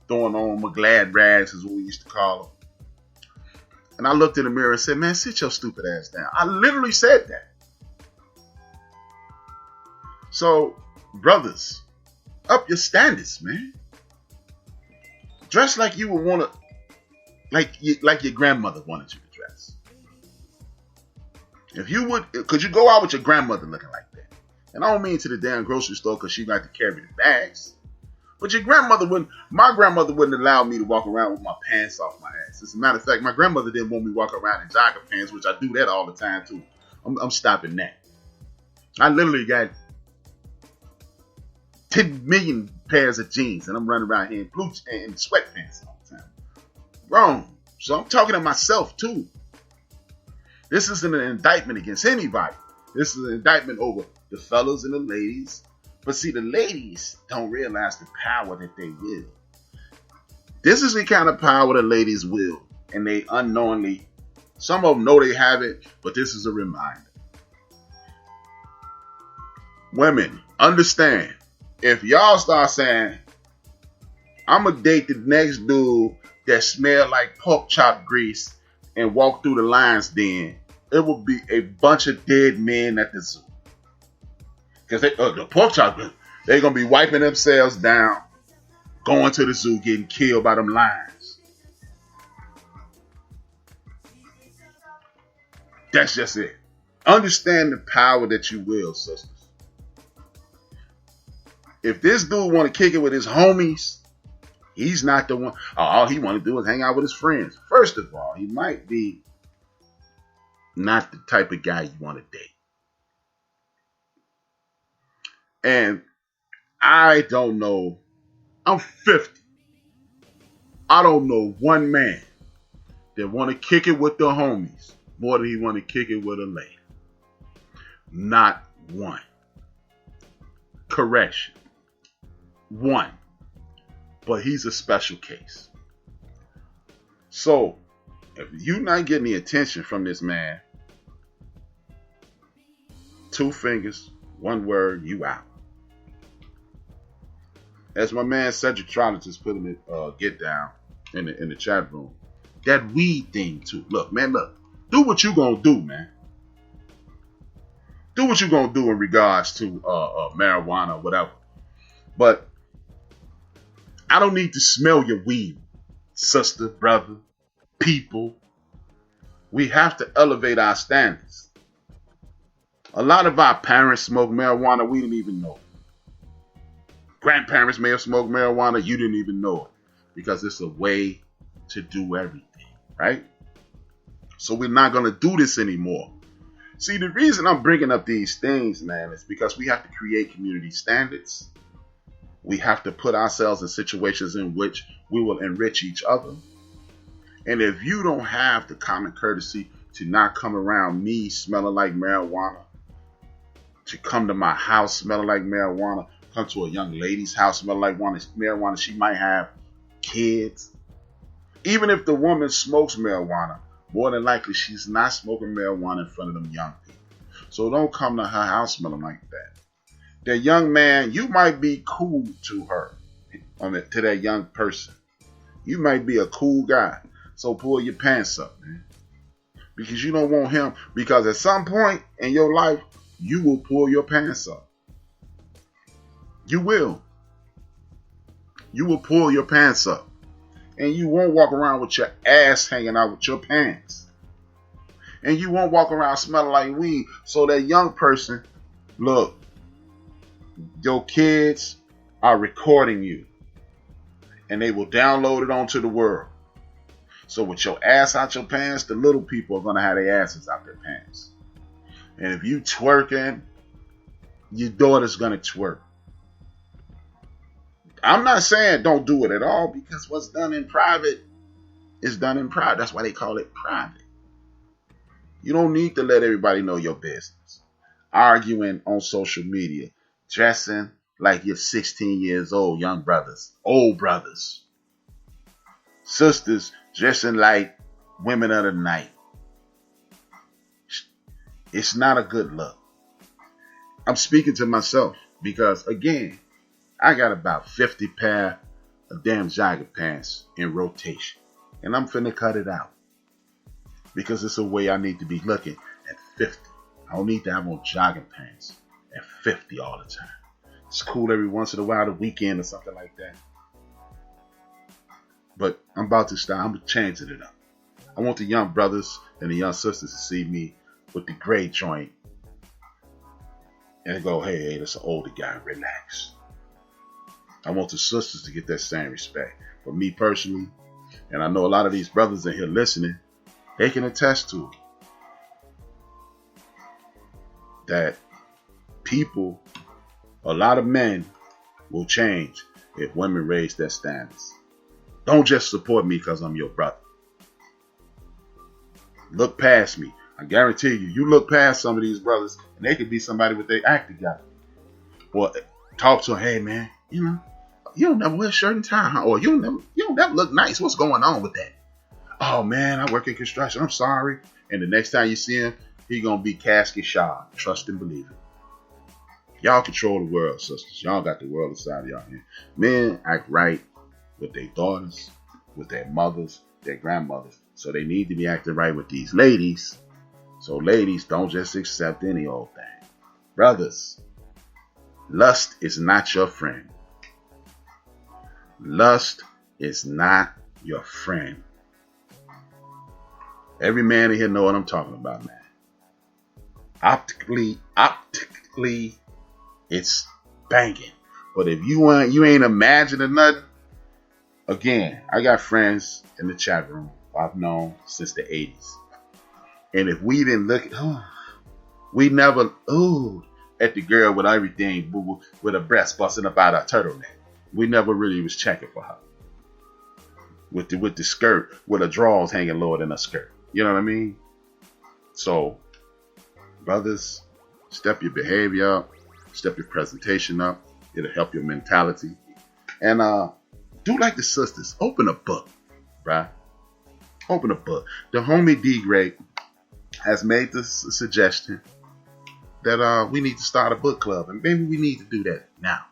throwing on my glad rags, is what we used to call them. And I looked in the mirror and said, man, sit your stupid ass down. I literally said that. So, brothers, up your standards, man. Dress like you would want to, like your grandmother wanted you to dress. If you would, could you go out with your grandmother looking like that? And I don't mean to the damn grocery store because she like to carry the bags. But my grandmother wouldn't allow me to walk around with my pants off my ass. As a matter of fact, my grandmother didn't want me to walk around in jogger pants, which I do that all the time too. I'm stopping that. I literally got 10 million pairs of jeans and I'm running around here in sweatpants all the time. Wrong. So I'm talking to myself too. This isn't an indictment against anybody. This is an indictment over the fellas and the ladies. But see, the ladies don't realize the power that they will. This is the kind of power the ladies will. And they unknowingly, some of them know they have it, but this is a reminder. Women, understand. If y'all start saying, I'm going to date the next dude that smell like pork chop grease and walk through the lion's den, it will be a bunch of dead men at the zoo. Because the pork chop, they're going to be wiping themselves down, going to the zoo, getting killed by them lions. That's just it. Understand the power that you will, sisters. If this dude want to kick it with his homies, he's not the one. All he want to do is hang out with his friends. First of all, he might be not the type of guy you want to date. And I don't know. I'm 50. I don't know one man that want to kick it with the homies more than he want to kick it with a lady. Not one. Correction. One. But he's a special case. So, if you're not getting the attention from this man, 2 fingers, 1 word, you out. as my man Cedric Trotter just put in the get down in the chat room, that weed thing too. Look, do what you gonna do, man. Do what you gonna do in regards to marijuana or whatever. But I don't need to smell your weed, sister, brother, people. We have to elevate our standards. A lot of our parents smoke marijuana, we didn't even know it. Grandparents may have smoked marijuana, you didn't even know it. Because it's a way to do everything, right? So we're not going to do this anymore. See, the reason I'm bringing up these things, man, is because we have to create community standards. We have to put ourselves in situations in which we will enrich each other. And if you don't have the common courtesy to not come around me smelling like marijuana, to come to my house smelling like marijuana, come to a young lady's house smelling like marijuana, she might have kids. Even if the woman smokes marijuana, more than likely she's not smoking marijuana in front of them young people. So don't come to her house smelling like that. That young man, you might be cool to her, to that young person. You might be a cool guy. So pull your pants up, man. Because you don't want him. Because at some point in your life, you will pull your pants up. You will. You will pull your pants up. And you won't walk around with your ass hanging out with your pants. And you won't walk around smelling like weed. So that young person, look, your kids are recording you. And they will download it onto the world. So with your ass out your pants, the little people are going to have their asses out their pants. And if you twerking, your daughter's going to twerk. I'm not saying don't do it at all, because what's done in private is done in private. That's why they call it private. You don't need to let everybody know your business. Arguing on social media, dressing like you're 16 years old, young brothers, old brothers. Sisters dressing like women of the night. It's not a good look. I'm speaking to myself because, again, I got about 50 pair of damn jogger pants in rotation. And I'm finna cut it out. Because it's a way I need to be looking at 50. I don't need to have on jogging pants at 50 all the time. It's cool every once in a while, the weekend or something like that. But I'm about to start. I'm changing it up. I want the young brothers and the young sisters to see me with the gray joint and go, hey, that's an older guy, relax. I want the sisters to get that same respect. But me personally, and I know a lot of these brothers in here listening, they can attest to it. That people, a lot of men will change if women raise their standards. Don't just support me because I'm your brother. Look past me. I guarantee you, you look past some of these brothers and they could be somebody with their act together. Or talk to them, hey man, you don't never wear a shirt and tie, huh? Or you don't never look nice. What's going on with that? Oh man, I work in construction. I'm sorry. And the next time you see him, he gonna be casket shy. Trust and believe it. Y'all control the world, sisters. Y'all got the world inside of y'all here. Men act right with their daughters, with their mothers, their grandmothers. So they need to be acting right with these ladies. So ladies, don't just accept any old thing. Brothers, lust is not your friend. Lust is not your friend. Every man in here know what I'm talking about, man. Optically, it's banging. But if you ain't imagining nothing, again, I got friends in the chat room I've known since the 80s. And if we didn't look, we never at the girl with everything, with her breast busting up out of her turtleneck. We never really was checking for her. With the skirt, with her drawers hanging lower than her skirt. You know what I mean? So, brothers, step your behavior up, step your presentation up. It'll help your mentality. And do like the sisters. Open a book, right? Open a book. The homie D-Great has made this suggestion that we need to start a book club. And maybe we need to do that now.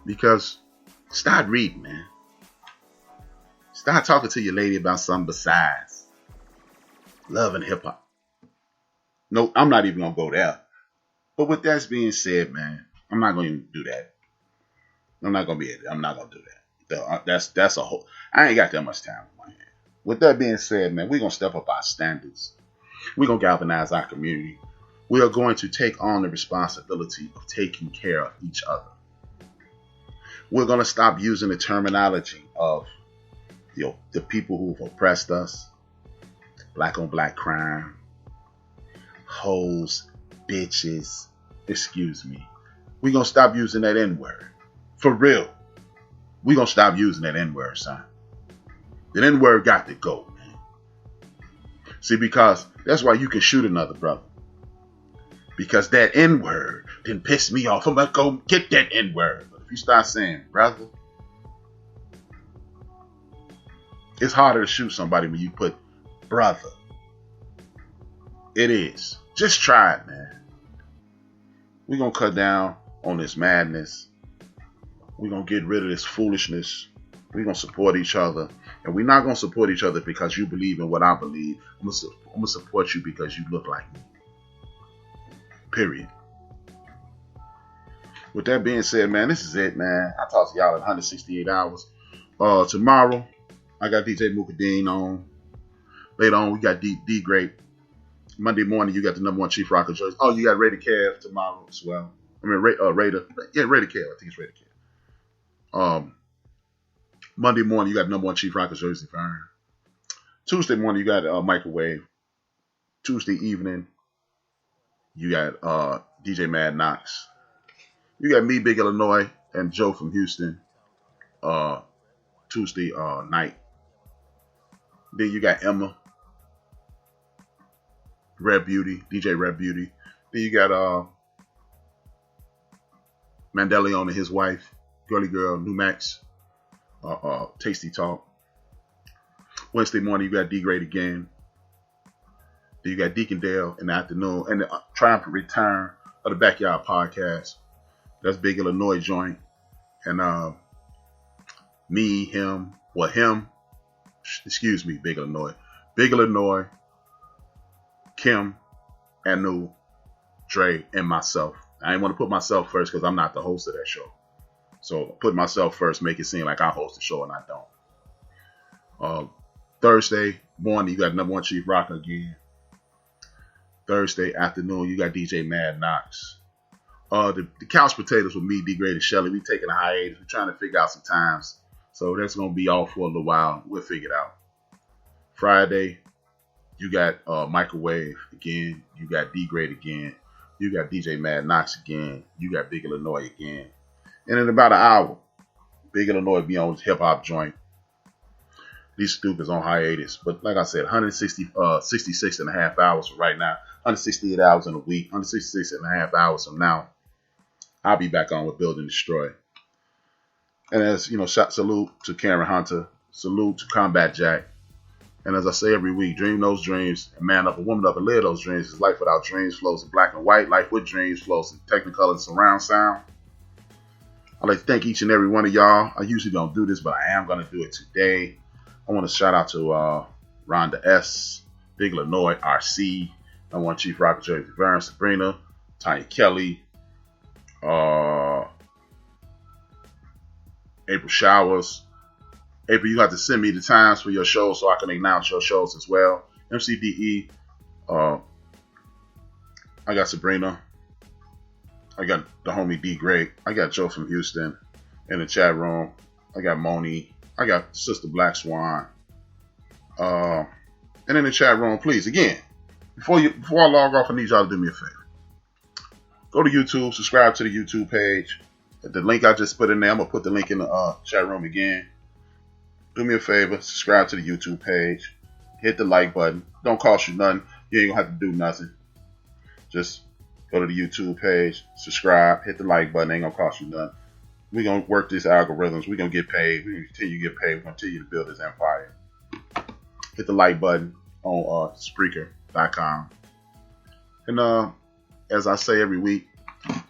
Because Start reading, man. Start talking to your lady about something besides love and hip hop. No, I'm not even gonna go there. But with that being said, man, I'm not gonna even do that. I'm not gonna do that. That's a whole. I ain't got that much time on my hand. With that being said, man, we're gonna step up our standards. We're gonna galvanize our community. We are going to take on the responsibility of taking care of each other. We're gonna stop using the terminology of the people who've oppressed us, black on black crime, hoes, bitches, excuse me. We're going to stop using that N-word. For real. We're going to stop using that N-word, son. The N-word got to go, man. See, because that's why you can shoot another brother. Because that N-word didn't piss me off. I'm going to go get that N-word. But if you start saying, brother, it's harder to shoot somebody when you put brother. It is. Just try it, man. We're going to cut down on this madness. We're going to get rid of this foolishness. We're going to support each other. And we're not going to support each other because you believe in what I believe. I'm going to support you because you look like me. Period. With that being said, man, this is it, man. I'll talk to y'all in 168 hours. Tomorrow, I got DJ Mukadeen on. Later on, we got D Great. Monday morning, you got the number one Chief Rocker Joyce. Oh, you got Raider Kev tomorrow as well. I mean, Raider. Yeah, Raider Kev. I think it's Raider Kev. Monday morning, you got number one Chief Rocker Joyce. Tuesday morning, you got Microwave. Tuesday evening, you got DJ Mad Knox. You got me, Big Illinois, and Joe from Houston. Tuesday night. Then you got Emma, Red Beauty, DJ Red Beauty. Then you got Mandelion and his wife, Girly Girl, New Max, Tasty Talk. Wednesday morning, you got D Great again. Then you got Deacon Dale in the afternoon. And the triumphant return of the Backyard Podcast. That's Big Illinois joint. And Big Illinois. Big Illinois, Kim, Anu, Dre, and myself. I didn't want to put myself first because I'm not the host of that show. So put myself first, make it seem like I host the show and I don't. Thursday morning, you got number one Chief Rocker again. Thursday afternoon, you got DJ Mad Knox. The couch potatoes with me, D Great and Shelly. We taking a hiatus. We're trying to figure out some times. So that's going to be off for a little while. We'll figure it out. Friday, you got Microwave again. You got D Great again. You got DJ Mad Knox again. You got Big Illinois again. And in about an hour, Big Illinois be on his hip hop joint. These stupid's on hiatus. But like I said, 66 and a half hours from right now. 168 hours in a week. 166 and a half hours from now. I'll be back on with Build and Destroy. And as you know, salute to Karen Hunter. Salute to Combat Jack. And as I say every week, dream those dreams, and man up, a woman up, and live those dreams. Is life without dreams flows in black and white. Life with dreams flows in Technicolor and surround sound. I'd like to thank each and every one of y'all. I usually don't do this, but I am going to do it today. I want to shout out to Rhonda S., Big Illinois, RC. I want Chief Rocker, Jerry Vern, Sabrina, Tanya Kelly, April Showers. April, you have to send me the times for your shows so I can announce your shows as well. MCDE. I got Sabrina. I got the homie D Great. I got Joe from Houston in the chat room. I got Moni. I got Sister Black Swan. And in the chat room, please, again, before I log off, I need y'all to do me a favor. Go to YouTube, subscribe to the YouTube page. The link I just put in there, I'm going to put the link in the chat room again. Do me a favor, subscribe to the YouTube page. Hit the like button. Don't cost you nothing. You ain't going to have to do nothing. Just go to the YouTube page, subscribe, hit the like button. Ain't going to cost you nothing. We're going to work these algorithms. We're going to get paid. We're going to continue to get paid. We're going to continue to build this empire. Hit the like button on Spreaker.com. And as I say every week,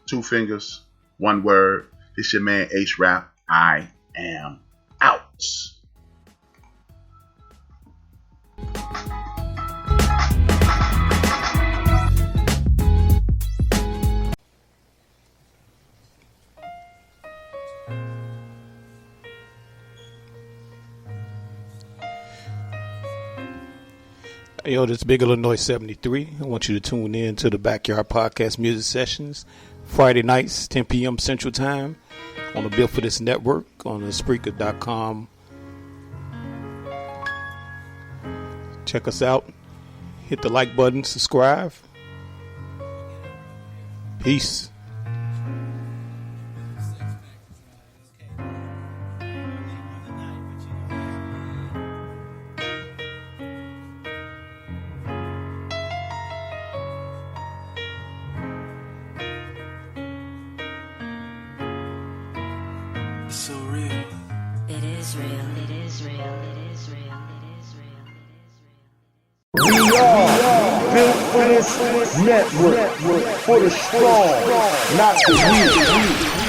2 fingers, 1 word. It's your man HRap. I am out. Hey, yo, this is Big Illinois 73. I want you to tune in to the Backyard Podcast Music Sessions, Friday nights, 10 p.m. Central Time, on the Built for This network, on the Spreaker.com. Check us out. Hit the like button, subscribe. Peace. So real. It is real. It is real. It is real. We are Built for This network for the strong, not the weak.